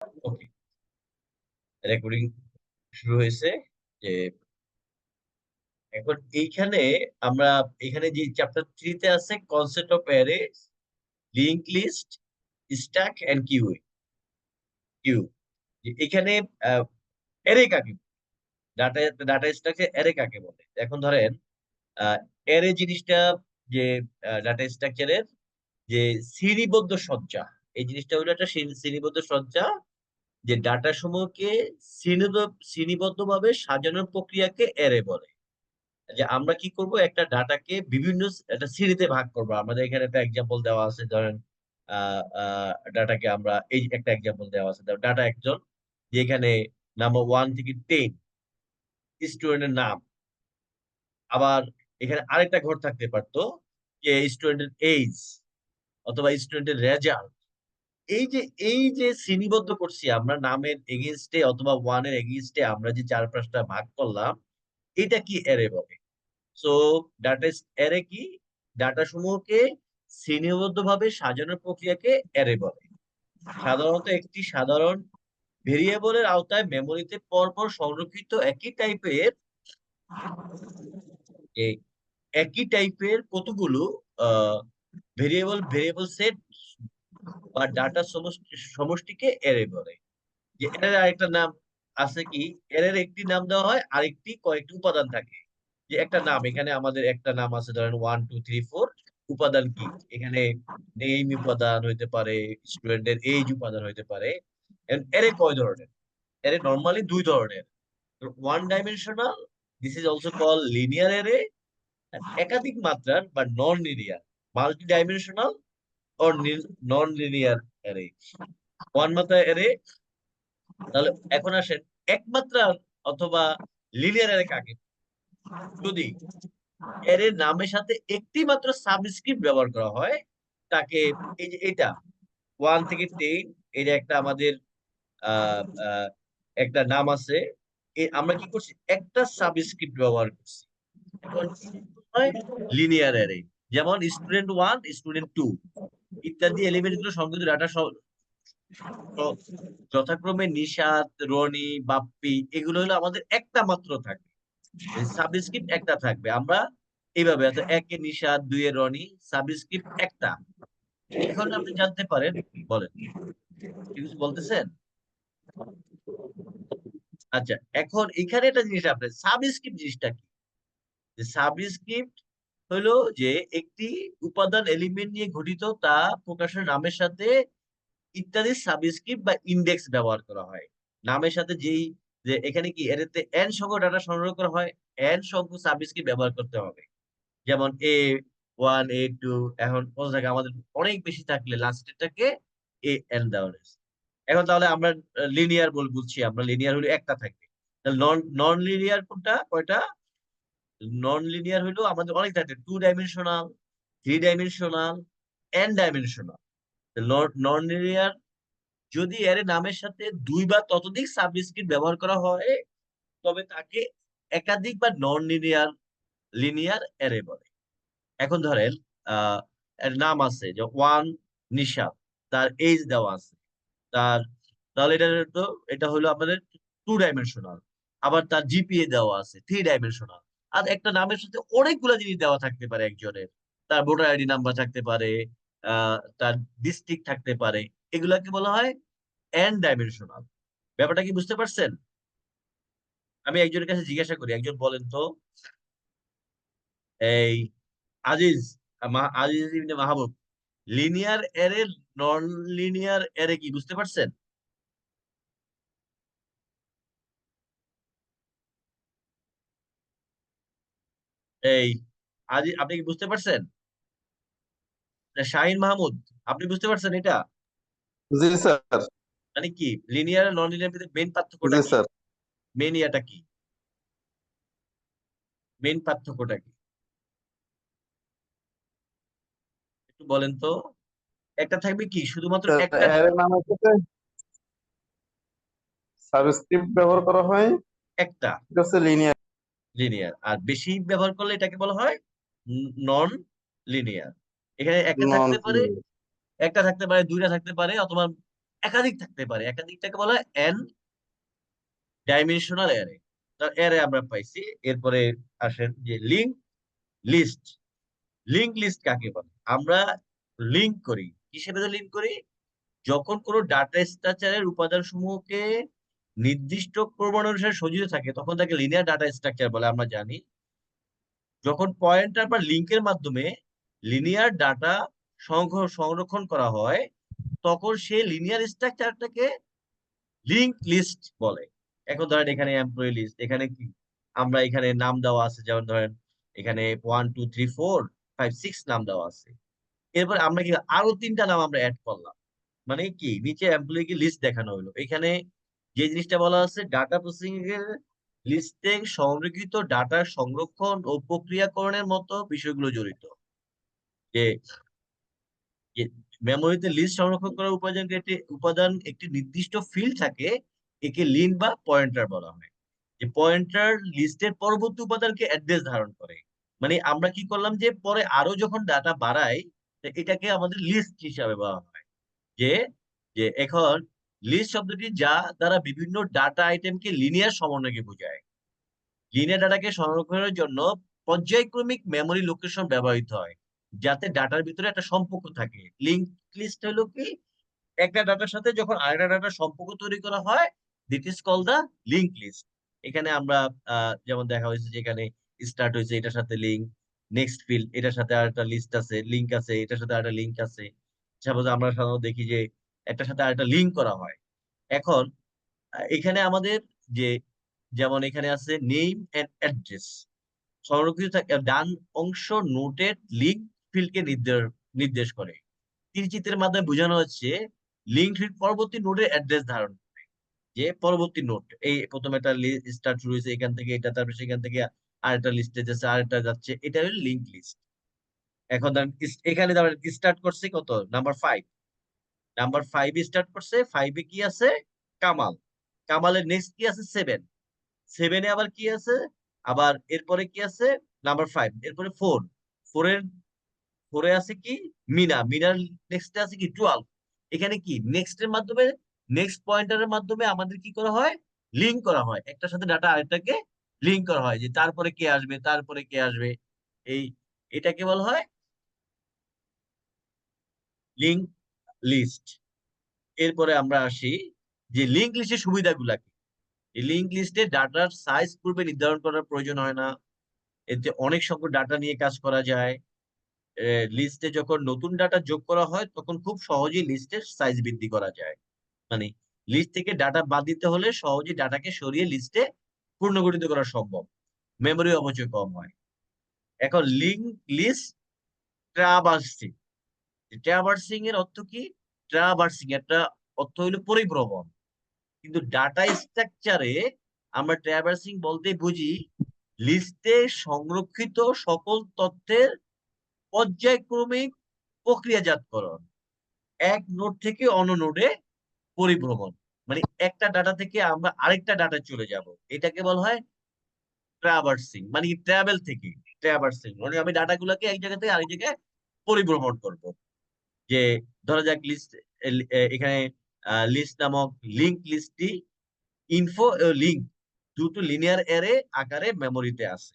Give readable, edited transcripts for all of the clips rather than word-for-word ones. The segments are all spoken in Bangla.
ওকে, রেকর্ডিং শুরু হয়েছে। যে এখন এইখানে আমরা এখানে যে চ্যাপ্টার 3 তে আছে concept of array, link list, stack and queue. এখানে অ্যারে কাকে, ডাটা ডাটা স্ট্রাকচার অ্যারে কাকে বলে? এখন ধরেন অ্যারে জিনিসটা, যে ডাটা স্ট্রাকচারের যে শ্রেণীবদ্ধ সজ্জা, এই জিনিসটা হলো একটা শ্রেণীবদ্ধ সজ্জা, যে ডাটা সমূহকে শ্রেণীবদ্ধ ভাবে সাজানোর প্রক্রিয়াকে অ্যারে বলে। যে আমরা কি করব, একটা ডাটাকে বিভিন্ন একটা শ্রেণীতে ভাগ করব। আমাদের এখানে একটা এক্সাম্পল দেওয়া আছে, ধরেন ডাটাকে আমরা এই একটা এক্সাম্পল দেওয়া আছে, ডাটা একজন, যে এখানে নাম্বার 1 থেকে 10 স্টুডেন্টের নাম। আবার এখানে আরেকটা ঘর থাকতে পারতো, যে স্টুডেন্টের এইজ অথবা স্টুডেন্টের রেজাল্ট। এই যে শ্রেণীবদ্ধ করছি আমরা নামের এগেইনস্টে অথবা ওয়ানের এগেইনস্টে, আমরা যে 4-5টা ভাগ করলাম, এটা কি অ্যারে বলে। সো ডাটা অ্যারে কি, ডাটা সমূহকে শ্রেণীবদ্ধ ভাবে সাজানোর প্রক্রিয়াকে অ্যারে বলে। সাধারণত একটি সাধারণ ভেরিয়েবলের আওতায় মেমোরিতে পরপর সংরক্ষিত এই একই টাইপের কতগুলো ভেরিয়েবল সেট বা ডাটা সমষ্টিকে অ্যারে বলে। যে এর আরেকটা নাম আছে কি, এর একটি নাম দেওয়া হয়, আরেকটি কয়েকটি উপাদান থাকে। যে একটা নাম, এখানে আমাদের একটা নাম আছে, ধরেন 1 2 3 4। উপাদান কি, এখানে নেম উপাদান হইতে পারে, স্টুডেন্টের এজ উপাদান হইতে পারে। এরে কয় ধরনের? এরে নর্মালি 2 ধরনের। One dimensional, this is also call linear এরে। একাধিক মাত্রার বা non linear, multi dimensional or non linear এরে। ওয়ান মাত্রা এরে। তাহলে এখন আসেন একমাত্রা অথবা লিনিয়ার এরে কাকে? যদি এর নামের সাথে একটি মাত্র সাবস্ক্রিপ্ট ব্যবহার করা হয়, তাকে, এই যে এটা 1 থেকে 10, এটা একটা আমাদের আহ আহ, একটা নাম আছে। আমরা কি করছি, একটা সাবস্ক্রিপ্ট ব্যবহার করছি। এখন হয় লিনিয়ার অ্যারে, যেমন স্টুডেন্ট 1 স্টুডেন্ট 2 ইত্যাদি এলিমেন্ট গুলো সংযুক্ত ডাটা যথাক্রমে নিশাত, রনি, বাপ্পি, এগুলো হলো আমাদের একটা মাত্র থাকবে। সাবস্ক্রিপ্ট একটা থাকবে। আমরা এইভাবে, অর্থাৎ 1 এ নিশাত, 2 এ রনি, সাবস্ক্রিপ্ট একটা। এখন আপনি জানতে পারেন, বলেন কি কিছু বলতেছেন? আচ্ছা, এখন এখানে একটা জিনিস, আপনার সাবস্ক্রিপ্ট জিনিসটা কি? যে সাবস্ক্রিপ্ট হলো যে একটি উপাদান এলিমেন্ট নিয়ে গঠিত, তা প্রকাশের নামের সাথে ইত্যাদি সাবস্ক্রিপ্ট বা ইন্ডেক্স ব্যবহার করা হয়। নামের সাথে যেই, যে এখানে কি এটাতে এন সংখ্যক ডাটা সংগ্রহ করা হয়, এন সংখ্যক সাবস্ক্রিপ্ট ব্যবহার করতে হবে। যেমন A1 A2, এখন কত থাকে আমাদের, অনেক বেশি থাকলে লাস্টেরটাকে এন দেওয়া হয়েছে। এখন তাহলে আমরা লিনিয়ার বুঝছি, আমরা লিনিয়ার হলে একটা থাকবে। তাহলে নন নন লিনিয়ার কোনটা, কয়টা? নন লিনিয়ার হইলো আমাদের অনেক থাকে, 2 dimensional, 3 dimensional, N dimensional. Non linear যদি এর নামের সাথে 2 বা ততোধিক সাবস্ক্রিপ্ট ব্যবহার করা হয়, তবে তাকে একাধিক বা নন লিনিয়ার লিনিয়ার অ্যারে বলে। এখন ধরেন আহ এর নাম আছে যে 1 নিশা, তার এজ দেওয়া আছে, তার, তাহলে এটা হলো আমাদের 2 ডাইমেনশনাল। আবার তার জিপিএ দেওয়া আছে 3 ডাইমেনশনাল। আর একটা নামের সাথে অনেকগুলো জিনিস দেওয়া থাকতে পারে একজনের, তার ভোটার আইডি নাম্বার থাকতে পারে, তার ডিস্ট্রিক্ট থাকতে পারে। এগুলাকে বলা হয় এন ডাইমেনশনাল। ব্যাপারটা কি বুঝতে পারছেন? আমি একজনের কাছে জিজ্ঞাসা করি, একজন বলেন তো, এই আজিজ, আজিজ ইবনে মাহবুব, লিনিয়ার এরে নন লিনিয়ার এরে কি বুঝতে পারছেন? এই আজি, আপনি কি বুঝতে পারছেন? শাহিন মাহমুদ, আপনি বুঝতে পারছেন এটা? জি স্যার। মানে কি লিনিয়ার নন লিনিয়ার ভিতরে মেইন পার্থক্যটা জি কি? স্যার। মেইন ইয়াটা কি? মেইন পার্থক্যটা কি একটু বলেন তো। একটা থাকবে কি, শুধুমাত্র একটা এর নামের সাথে সাবস্ক্রিপ্ট ব্যবহার করা হয়, একটা এটা হচ্ছে লিনিয়ার। লিনিয়ার, আর বেশি ব্যবহার করলে এটাকে বলা হয় নন লিনিয়ার। এখানে একটা নন থাকতে পারে, একটা থাকতে পারে, দুইটা থাকতে পারে, অথবা একাধিক থাকতে পারে, একাধিকটাকে বলা হয় এন ডাইমেনশনাল অ্যারে। তার অ্যারে আমরা পাইছি। এরপরে আসেন যে লিঙ্ক লিস্ট। লিঙ্ক লিস্ট কাকে বলে? আমরা লিঙ্ক করি, কিসের সাথে লিঙ্ক করি? যখন কোনো ডাটা স্ট্রাকচারের উপাদান সমূহকে নির্দিষ্ট ক্রমানুসারে সজ্জিত থাকে তখন তাকে লিনিয়ার ডাটা স্ট্রাকচার বলে আমরা জানি। যখন পয়েন্টার বা লিঙ্কের মাধ্যমে লিনিয়ার ডাটা সংরক্ষণ করা হয় তখন সেই লিনিয়ার স্ট্রাকচারটাকে লিঙ্ক লিস্ট বলে। এখন ধরেন এখানে এমপ্লয়ি লিস্ট, এখানে কি আমরা এখানে নাম দেওয়া আছে, যেমন ধরেন এখানে 1 2 3 4 5 6 নাম দেওয়া আছে। এরপর আমরা কি আরো 3টা নাম আমরা অ্যাড করলাম, মানে কি নিচে এমপ্লয়ি কি লিস্ট দেখানো হলো। এখানে যে জিনিসটা বলা আছে ডাটা প্রসেসিং এর লিস্টে সংরক্ষিত ডাটার সংরক্ষণ ও প্রক্রিয়াকরণের মতো বিষয়গুলো জড়িত। যে মেমোরিতে লিস্ট সংরক্ষণ করার উপাদান একটি নির্দিষ্ট ফিল্ড থাকে, একে লিন বা পয়েন্টার বলা হয়। যে পয়েন্টার লিস্টের পরবর্তী উপাদানকে অ্যাড্রেস ধারণ করে। মানে আমরা কি করলাম যে পরে আরো যখন ডাটা বাড়াই তো এটাকে আমাদের লিস্ট হিসাবে বলা হয়। যে যে এখন লিস্ট শব্দটি যা দ্বারা বিভিন্ন ডাটা আইটেমকে লিনিয়ার সমন্বয়কে বোঝায়। লিনিয়ার ডাটাকে সংরক্ষণের জন্য পর্যায়ক্রমিক মেমোরি লোকেশন ব্যবহৃত হয় যাতে ডাটার ভিতরে একটা সম্পর্ক থাকে। লিঙ্ক লিস্ট হলো কি, একটা ডাটার সাথে যখন আরেকটা ডাটার সম্পর্ক তৈরি করা হয় this is call the link list. এখানে আমরা যেমন দেখা হয়েছে যে এখানে স্টার্ট হয়েছে এটার সাথে লিঙ্ক, নেক্সট ফিল্ড এটার সাথে আরেকটা লিস্ট আছে, লিঙ্ক আছে, এটার সাথে আরেকটা লিঙ্ক আছে। সাপোজ আমরা সাধারণত দেখি যে একটার সাথে আরেকটা লিঙ্ক করা হয়। এখন এখানে আমাদের যে যেমন এখানে আছে নেম এন্ড অ্যাড্রেস সংরক্ষিত থাকে, ডান অংশ নোটেড লিঙ্ক ফিল্ডকে নির্দেশ করে। তীরচিত্রের মাধ্যমে বোঝানো হচ্ছে লিঙ্ক ফিল্ড পরবর্তী নোডের অ্যাড্রেস ধারণ করে। যে পরবর্তী নোড এই প্রথমে একটা স্টার্ট শুরু হয়েছে এখান থেকে, এটা তারপর সেখান থেকে আরেকটা লিস্টে যাচ্ছে, আরেকটা যাচ্ছে, এটা হলো লিঙ্ক লিস্ট। এখন ধরেন এখানে ধরেন স্টার্ট করছে কত নাম্বার 5, নাম্বার 5 স্টার্ট করছে, 5-এ কি আছে কামাল, কামালের নেক্সট কি আছে 7, 7-এ আবার কি আছে, আবার এরপরে কি আছে নাম্বার 5, এরপরে 4, 4-এ আছে কি মিনা, মিনার নেক্সটে আছে কি 12। এখানে কি নেক্সট এর মাধ্যমে নেক্সট পয়েন্টারের মাধ্যমে আমাদের কি করা হয় লিঙ্ক করা হয়, একটার সাথে ডাটা আরেকটাকে লিঙ্ক করা হয় যে তারপরে কে আসবে তারপরে কে আসবে। এই এটাকে বলা হয় লিঙ্ক লিস্ট। এরপরে আমরা আসি যে লিঙ্ক লিস্টের সুবিধাগুলা কি। এই লিঙ্ক লিস্টে ডাটার সাইজ পূর্বে নির্ধারণ করার প্রয়োজন হয় না, এতে অনেক সংখ্যক ডাটা নিয়ে কাজ করা যায়। লিস্টে যখন নতুন ডাটা যোগ করা হয় তখন খুব সহজেই লিস্টের সাইজ বৃদ্ধি করা যায়। মানে লিস্ট থেকে ডাটা বাদ দিতে হলে সহজেই ডাটাকে সরিয়ে লিস্টে পুনর্গঠিত করা সম্ভব, মেমোরি অপচয় কম হয়। এখন লিঙ্ক লিস্ট ট্রাভার্সিং। ট্রাভার্সিং এর অর্থ কি? ট্রাভার্সিং একটা অর্থ হইলো পরিভ্রমণ, কিন্তু ডাটা স্ট্রাকচারে আমরা ট্রাভার্সিং বলতে বুঝি লিস্টে সংরক্ষিত সকল তথ্যের পর্যায়ক্রমিক প্রক্রিয়াজাতকরণ, এক নোড থেকে অন্য নোডে পরিভ্রমণ। মানে একটা ডাটা থেকে আমরা আরেকটা ডাটা চলে যাব, এটাকে বলা হয় ট্রাভার্সিং। মানে কি ট্রাভেল থেকে ট্রাভার্সিং, মানে আমি ডাটা গুলাকে এক জায়গা থেকে আরেক জায়গায় পরিভ্রমণ করব। যে ধরা যাক লিস্ট, এখানে লিস্ট নামক লিঙ্ক লিস্টটি ইনফো লিঙ্ক দুটো লিনিয়ার অ্যারে আকারে মেমোরিতে আছে,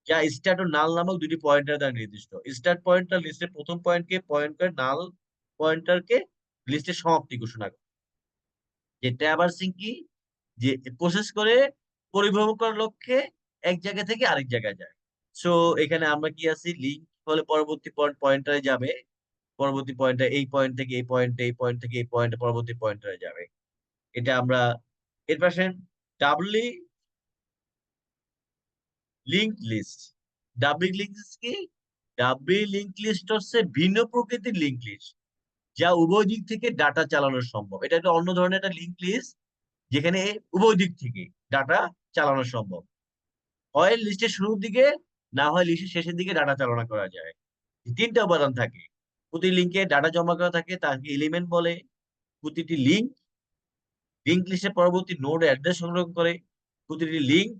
যা স্টার্ট ও নাল নামক দুটি পয়েন্টার দ্বারা নির্দিষ্ট। স্টার্ট পয়েন্টার লিস্টের প্রথম পয়েন্টকে পয়েন্ট করে, নাল পয়েন্টারকে লিস্টের সমাপ্তি ঘোষণা করে। যে ট্রাভার্সিং কি, যে প্রসেস করে পরিভ্রমণ করার লক্ষ্যে এক জায়গা থেকে আরেক জায়গায় যায়। সো এখানে আমরা কি আছি, লিঙ্ক হলে পরবর্তী পয়েন্টারে যাবে, পরবর্তী পয়েন্টে এই পয়েন্ট থেকে এই পয়েন্টে, এই পয়েন্ট থেকে এই পয়েন্টে পরবর্তী পয়েন্টারে যাবে। এটা আমরা এর পাশে ডাবলি লিঙ্ক লিস্ট। ডাবলি লিঙ্ক লিস্ট কি? ডাবলি লিঙ্ক লিস্ট হচ্ছে ভিন্ন প্রকৃতির লিঙ্ক লিস্ট যা উভয় দিক থেকে ডাটা চালানো সম্ভব। এটা একটা অন্য ধরনের একটা লিঙ্ক লিস্ট যেখানে উভয় দিক থেকে ডাটা চালানো সম্ভব, হয় লিস্টের শুরুর দিকে না হয় লিস্টের শেষের দিকে ডাটা চালনা করা যায়। 3টা উপাদান থাকে, প্রতি লিঙ্কে ডাটা জমা করা থাকে তাকে এলিমেন্ট বলে। প্রতিটি লিঙ্ক লিঙ্ক লিস্টের পরবর্তী নোড অ্যাড্রেস সংগ্রহ করে। প্রতিটি লিঙ্ক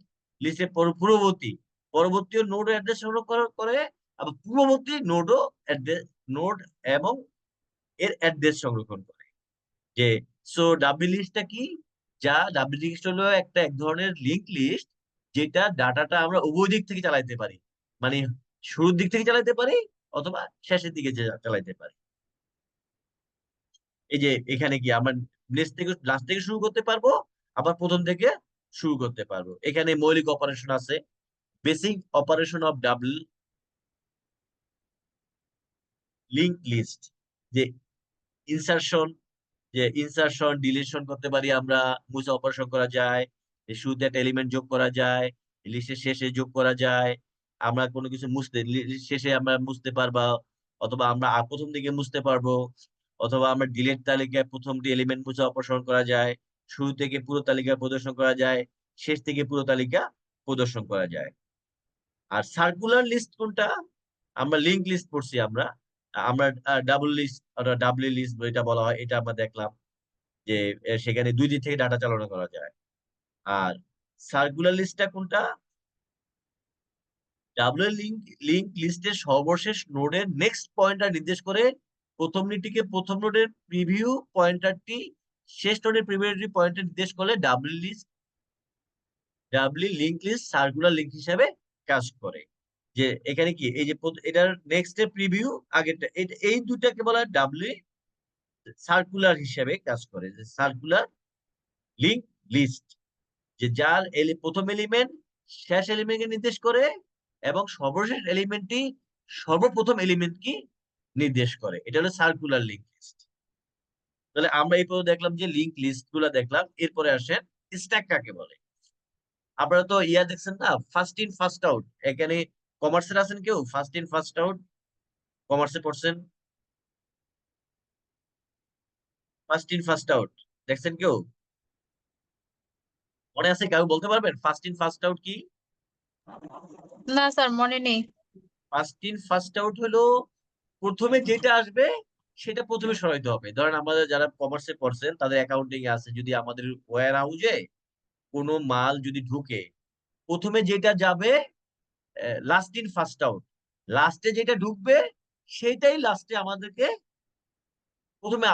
লিস্টের পূর্ববর্তী পরবর্তীও নোড অ্যাড্রেস সংগ্রহ করে, আবার পূর্ববর্তী নোডও অ্যাড্রেস নোড এবং এর অ্যাড্রেস সংরক্ষণ করে। যে সো ডাব্লিউ লিস্টটা কি? ডাব্লিউ লিস্ট হলো এক ধরনের লিঙ্ক লিস্ট, যেটা ডাটাটা আমরা উভয় দিক থেকে চালাইতে পারি। মানে শুরুর দিক থেকে চালাইতে পারি অথবা শেষের দিকে চালাইতে পারি। এই যে এখানে কি আমরা লাস্ট থেকে শুরু করতে পারবো, আবার প্রথম থেকে শুরু করতে পারবো। এখানে মৌলিক অপারেশন আছে, basic operation of double link list, যে ইনসারশন ইনসারশন ডিলিশন করতে পারি আমরা, মুছে অপারেশন করা যায়, শুরুতে একটা এলিমেন্ট যোগ করা যায়, লিস্টের শেষে যোগ করা যায়। আমরা কোনো কিছু শেষে আমরা মুছতে পারবা, অথবা আমরা প্রথম দিকে মুছতে পারবো, অথবা আমরা ডিলেট তালিকায় প্রথমটি এলিমেন্ট মুছে অপসারণ করা যায়, শুরু থেকে পুরো তালিকা প্রদর্শন করা যায়, শেষ থেকে পুরো তালিকা প্রদর্শন করা যায়। আর সার্কুলার লিস্ট কোনটা? আমরা লিঙ্ক লিস্ট পড়ছি, আমরা আমরা ডাবল লিস্ট, ডাবল লিস্ট এটা বলা হয়, এটা আমরা দেখলাম যে সেখানে দুই দিক থেকে ডাটা চালনা করা যায়। আর সার্কুলার লিস্টটা কোনটা? ডাবল লিঙ্ক লিস্টের সর্বশেষ নোডের নেক্সট পয়েন্টার নির্দেশ করে প্রথম নিটিকে প্রথম নোডের প্রিভিউ পয়েন্টারটি শেষ নোডের প্রিভিউ পয়েন্টার নির্দেশ করলে double link list circular link হিসাবে কাজ করে। যে এখানে কি এই যে এটার নেক্সট এর প্রিভিউ আগেরটা, এই দুটাকে বলা হয় ডাবল সার্কুলার হিসাবে কাজ করে, যে সার্কুলার লিঙ্ক লিস্ট, যে প্রথম এলিমেন্ট শেষ এলিমেন্টকে নির্দেশ করে এবং সর্বশেষ এলিমেন্টটি সর্বপ্রথম এলিমেন্ট কি নির্দেশ করে। এটা হলো সার্কুলার লিঙ্ক লিস্ট। তাহলে আমরা এই পর্যন্ত দেখলাম যে লিঙ্ক লিস্ট গুলা দেখলাম। এরপরে আসেন স্ট্যাক কাকে বলে। আপনারা তো দেখছেন না, ফার্স্ট ইন ফার্স্ট আউট। এখানে কমার্সের আছেন কেউ? ফার্স্ট ইন ফার্স্ট আউট কমার্সে পড়ছেন? ফার্স্ট ইন ফার্স্ট আউট দেখছেন কেউ? মনে আছে কেউ? বলতে পারবেন ফার্স্ট ইন ফার্স্ট আউট কি? না স্যার, মনে নেই। ফার্স্ট ইন ফার্স্ট আউট হলো প্রথমে যেটা আসবে সেটা প্রথমে সরাইতে হবে। ধরেন আমাদের যারা কমার্সে পড়ছেন তাদের অ্যাকাউন্টিং আছে, যদি আমাদের ওয়্যার হাউসে কোনো মাল যদি ঢুকে, প্রথমে যেটা যাবে লাস্ট ইন ফার্স্ট আউট, লাস্টে যেটা ঢুকবে সেটাই লাস্টে আমাদেরকে প্রথমে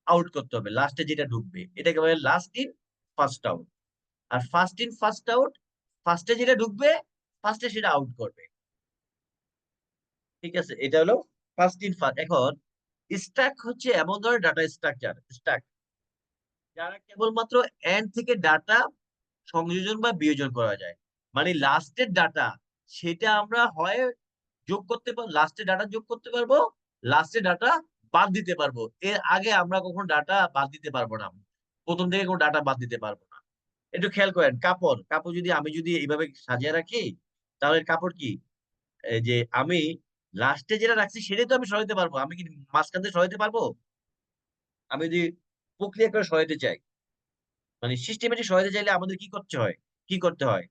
আউট করতে হবে। লাস্টে যেটা ঢুকবে এটাকে বলে লাস্ট ইন ফার্স্ট আউট। আর ফার্স্ট ইন ফার্স্ট আউট, ফার্স্টে যেটা ঢুকবে ফার্স্টে সেটা আউট করবে। ঠিক আছে, এটা হলো ফার্স্ট ইন ফার্স্ট। এখন স্ট্যাক হচ্ছে এমন ধরনের ডাটা স্ট্রাকচার, স্ট্যাক যারা কেবলমাত্র এন্ড থেকে ডাটা সংযোজন বা বিয়োজন করা যায়। মানে লাস্টের ডাটা সেটা আমরা হয় যোগ করতে পারবো, লাস্টে ডাটা যোগ করতে পারবো, লাস্টে ডাটা বাদ দিতে পারবো। এর আগে আমরা কখনো ডাটা বাদ দিতে পারবো না, প্রথম থেকে কোনো ডাটা বাদ দিতে পারবো না। একটু খেয়াল করেন, কাপড় কাপড় যদি আমি এইভাবে সাজিয়ে রাখি, তাহলে কাপড় কি এই যে আমি লাস্টে যেটা রাখছি সেটাই তো আমি সরাইতে পারবো। আমি কি মাঝখান থেকে সরাইতে পারবো? আমি যদি প্রক্রিয়া করে সরাইতে চাই, মানে সিস্টেমেটিক সরাইতে চাইলে আমাদের কি করতে হয়?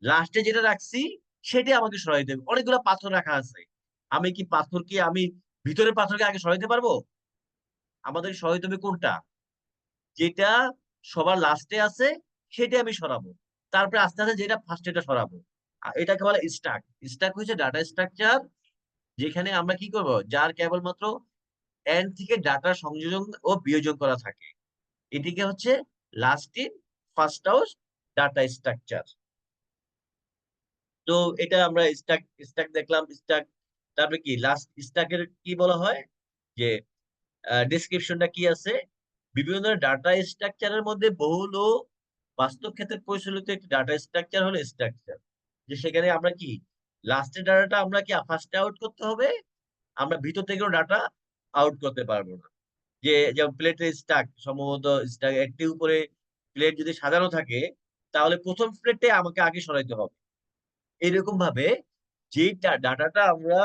লাস্টে যেটা রাখছি সেটাই আমাকে সরাইতে হবে। অনেকগুলো পাথর রাখা আছে, আমি কি পাথরকে আমি ভিতরের পাথরকে আগে সরাইতে পারবো? আমাদের সরাইতে হবে কোনটা? যেটা সবার লাস্টে আছে সেটা আমি সরাবো, তারপরে আস্তে আস্তে যেটা ফার্স্ট এটা সরাবো। এটাকে বলে স্ট্যাক। স্ট্যাক হচ্ছে ডাটা স্ট্রাকচার, যেখানে আমরা কি করব, যার কেবলমাত্র এন্ড থেকে ডাটা সংযোজন ও বিয়োজন করা থাকে। এটিকে হচ্ছে last in first out data structure. তো এটা আমরা স্ট্যাক স্ট্যাক দেখলাম। স্ট্যাক তারপরে কি লাস্ট স্ট্যাকের কি বলা হয়, যে ডেসক্রিপশনটা কি আছে? বিভিন্ন ধরনের ডাটা স্ট্রাকচারের মধ্যে বহুল ও বাস্তব ক্ষেত্রে পরিচালিত একটি ডাটা স্ট্রাকচার হলো স্ট্রাকচার। যে সেখানে আমরা কি লাস্টের ডাটাটা আমরা কি ফার্স্টে আউট করতে হবে, আমরা ভিতর থেকে ডাটা আউট করতে পারবো না। যে যেমন প্লেটের স্ট্যাক, সম্ভবত স্ট্যাক একটি উপরে প্লেট যদি সাজানো থাকে, তাহলে প্রথম প্লেটে আমাকে আগে সরাইতে হবে। এইরকম ভাবে যে ডাটাটা আমরা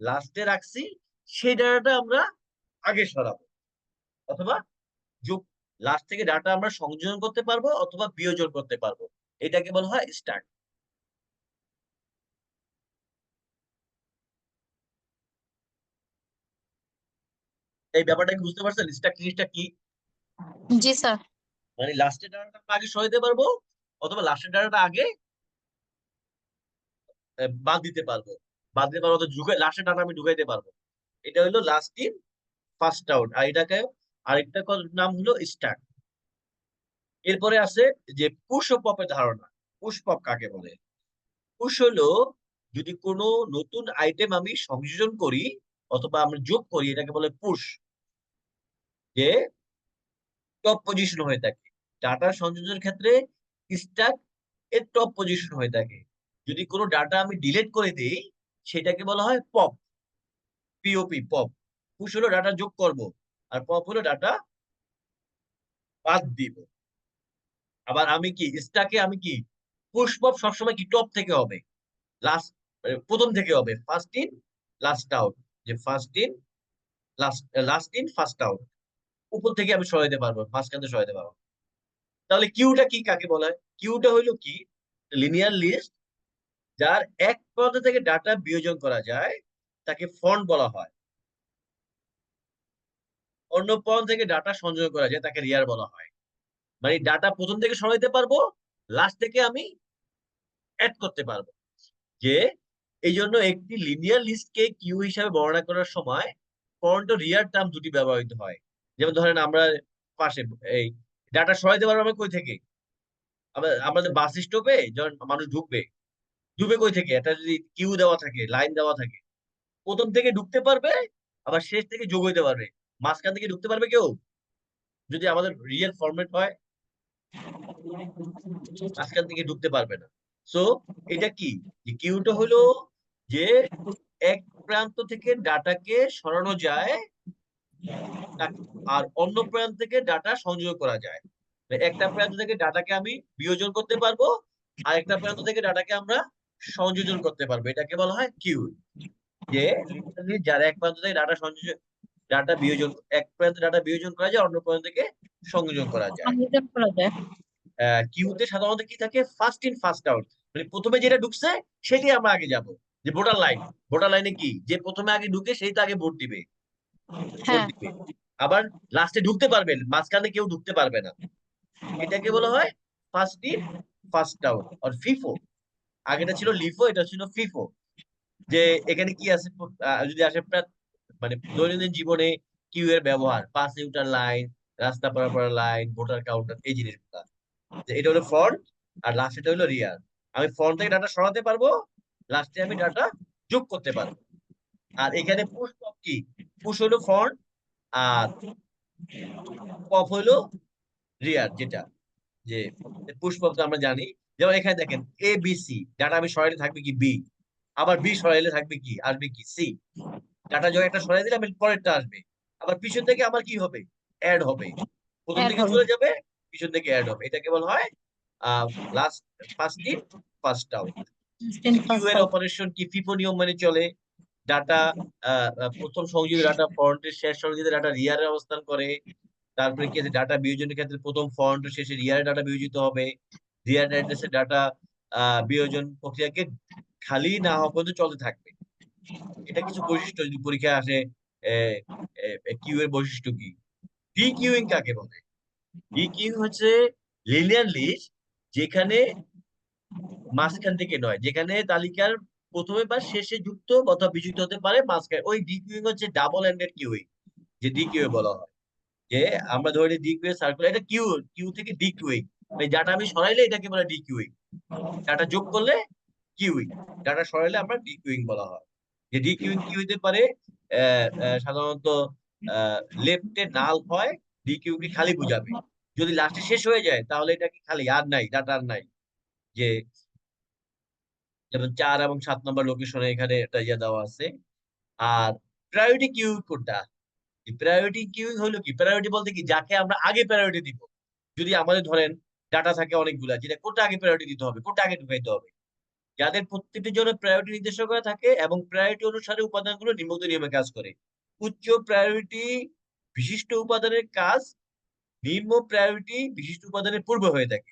লাস্টে রাখছি সেই ডাটাটা আমরা আগে সরাবো, অথবা যোগ লাস্ট থেকে ডাটা আমরা সংযোজন করতে পারবো অথবা বিয়োজন করতে পারবো। এটাকে বলা হয় স্ট্যাক। এই ব্যাপারটা কি বুঝতে পারছেন? স্ট্যাক জিনিসটা কি? জি স্যার। মানে লাস্টের ডাটাটা আমরা আগে সরাইতে পারবো অথবা লাস্টের ডাটাটা আগে বাদ দিতে পারবো, বাদ দিতে পারবো অথবা লাস্টের ডাটা আমি ঢুকাইতে পারবো। এটা হলো লাস্ট ইন ফার্স্ট আউট। আর এটাকে আরেকটা নাম হলো স্ট্যাক। এরপরে আছে যে পুশ ও পপের ধারণা। পুশ পপ কাকে বলে? পুশ হলো যদি কোনো নতুন আইটেম আমি সংযোজন করি অথবা আমরা যোগ করি, এটাকে বলে পুশ, যে টপ পজিশন হয়ে থাকে। ডাটা সংযোজনের ক্ষেত্রে স্ট্যাক এর টপ পজিশন হয়ে থাকে। যদি কোনো ডাটা আমি ডিলিট করে দিই, সেটাকে বলা হয় পপ, পিওপি, পপ। পুশ হলো ডাটা যোগ করব, আর পপ হলো ডাটা বাদ দিব। আবার আমি কি স্ট্যাকে আমি কি পুশ পপ সবসময় কি টপ থেকে হবে, লাস্ট, প্রথম থেকে হবে, ফার্স্ট ইন লাস্ট আউট, যে first in last in first out. উপর থেকে আমি সরাইতে পারবো, মাঝখান থেকে সরাইতে পারবো। তাহলে কিউটা কি কাকে বলা হয়? কিউটা হইলো কি লিনিয়ার লিস্ট, যার এক প্রান্ত থেকে ডাটা বিয়োজন করা যায় তাকে ফন্ট বলা হয়। অন্য প্রান্ত থেকে ডাটা সংযোগ করা যায় তাকে রিয়ার বলা হয়। মানে ডাটা প্রথম থেকে সরাইতে পারবো, লাস্ট থেকে আমি অ্যাড করতে পারবো। যে এই জন্য একটি লিনিয়ার লিস্টকে কিউ হিসাবে বর্ণনা করার সময় ফ্রন্ট ও রিয়ার টার্ম দুটি ব্যবহৃত হয়। যেমন ধরেন আমরা পাশে এই ডাটা সরাইতে পারবো আমরা কই থেকে? আমাদের বাস স্টপে যখন মানুষ ঢুকবে, ঢুকবে কই থেকে? এটা যদি কিউ দেওয়া থাকে, লাইন দেওয়া থাকে, প্রথম থেকে ঢুকতে পারবে, আবার শেষ থেকে যোগ হইতে পারবে। মাঝখান থেকে ঢুকতে পারবে কেউ? যদি আমাদের রিয়েল ফরম্যাট হয়, মাঝখান থেকে ঢুকতে পারবে না। সো এটা কি, যে কিউটা হলো যে এক প্রান্ত থেকে ডাটাকে সরানো যায়, আর অন্য প্রান্ত থেকে ডাটা সংযোগ করা যায়। মানে একটা প্রান্ত থেকে ডাটাকে আমি বিয়োজন করতে পারবো, আর একটা প্রান্ত থেকে ডাটাকে আমরা সংযোজন করতে পারবো, এটাকে বলা হয় কিউ। যে literally যারা এক প্রান্ত থেকে ডাটা সংযোজন, ডাটা বিয়োজন, এক প্রান্তে ডাটা বিয়োজন করা যায়, অন্য প্রান্ত থেকে সংযোজন করা যায়। সংযোজন করা যায়। কিউতে সাধারণত কি থাকে? ফার্স্ট ইন ফার্স্ট আউট, মানে প্রথমে যেটা ঢুকছে সেটাই আমরা আগে যাব। যে ভোটার লাইন, ভোটার লাইনে কি, যে প্রথমে আগে ঢুকে সেই তো আগে ভোট দিবে, ভোট হ্যাঁ, দিবে। আবার লাস্টে ঢুকতে পারবেন, মাঝখানে কেউ ঢুকতে পারবে না, এটাকে বলা হয় ফার্স্ট ইন ফার্স্ট আউট আর ফিফো। আগেটা ছিল লিফো, এটা ছিল ফিফো। যে এখানে কি আছে, যদি আসে মানে দৈনন্দিন জীবনে কিউ এর ব্যবহার, পাঁচ নিউটার লাইন, রাস্তা পারাপার লাইন, ভোটার কাউন্টার, এই জিনিসগুলা। যে এটা হলো ফ্রন্ট, আর লাস্টে হলো রিয়ার। আমি ফ্রন্ট থেকে ডাটা সরাতে পারবো, লাস্টে আমি ডাটা যোগ করতে পারবো। আর এখানে পুশ পপ কি? পুশ হলো ফ্রন্ট, আর পপ হলো রিয়ার, যেটা যে পুশ পপ তো আমরা জানি। যেমন এখানে দেখেন এ বি সি, ডাটা আমি সরাইলে থাকবে কি বি, আবার বি সরাইলে থাকবে কি, আসবে কি সি। ডাটা যখন একটা সরাই দিলে আমি পরেরটা আসবে, আবার পিছন থেকে আমার কি হবে, অ্যাড হবে। প্রথম অ্যাড থেকে হবে। চলে যাবে, পিছন থেকে অ্যাড হবে, এটাকে বলা হয় last, first in first out. In queue first এর আউট। অপারেশন কি? ফিফো নিয়ম মেনে চলে। ডাটা প্রথম সংযোজিত ডাটা ফ্রন্টের, শেষ সংযোজিত ডাটা রিয়ারে অবস্থান করে। তারপরে কি আছে, ডাটা বিয়োজনের ক্ষেত্রে প্রথম ফ্রন্ট শেষে রিয়ারে ডাটা বিয়োজিত হবে। রিয়ার অ্যাড্রেসের ডাটা বিয়োজন প্রক্রিয়াকে খালি না হওয়া পর্যন্ত চলতে থাকবে। এটা কিছু বৈশিষ্ট্য যদি পরীক্ষায় আসে, কিউ এর বৈশিষ্ট্য কি? ডিকিউইং কাকে বলে? ডিকিউইং হচ্ছে লিনিয়ার লিস্ট, যেখানে মাঝখান থেকে নয়, যেখানে তালিকার প্রথমে বা শেষে যুক্ত অথবা বিযুক্ত হতে পারে মাঝখানে, ওই ডিকিউইং হচ্ছে ডাবল এন্ডেড কিউইং, যে ডিকিউ বলা হয়। যে আমরা ধরে নিই ডিকিউ সার্কুলার, এটা কিউ, কিউ থেকে ডিকিউইং, মানে ডাটা আমি সরাইলে এটাকে বলে ডিকিউইং, ডাটা যোগ করলে কিউইং, ডাটা সরাইলে আমরা ডিকিউইং বলা হয়। যে ডিকিউইং কি হইতে পারে? সাধারণত লেফটে নাল হয়, ডিকিউ কে খালি বুঝাবে। যদি লাস্টে শেষ হয়ে যায় তাহলে এটা কি খালি, আর নাই, ডাটা আর নাই। যে যেমন 4 এবং 7 নম্বর লোকেশনে এখানে একটা ইয়ে দেওয়া আছে। আর প্রায়োরিটি কিউ কোনটা? প্রায়োরিটি কিউইং হলো কি? প্রায়োরিটি বলতে কি, যাকে আমরা আগে প্রায়োরিটি দিব। যদি আমাদের ধরেন ডাটা থাকে অনেকগুলা, যেটা কোনটা আগে প্রায়োরিটি দিতে হবে, কোনটা আগে ঢুকাইতে হবে, যাদের প্রত্যেকটির জন্য প্রায়োরিটি নির্দেশক থাকে এবং প্রায়োরিটি অনুসারে উপাদানগুলো নিম্নোক্ত নিয়মে কাজ করে। উচ্চ প্রায়োরিটি বিশিষ্ট উপাদানের কাজ নিম্ন প্রায়োরিটি বিশিষ্ট উপাদানের পূর্বে হয়ে থাকে।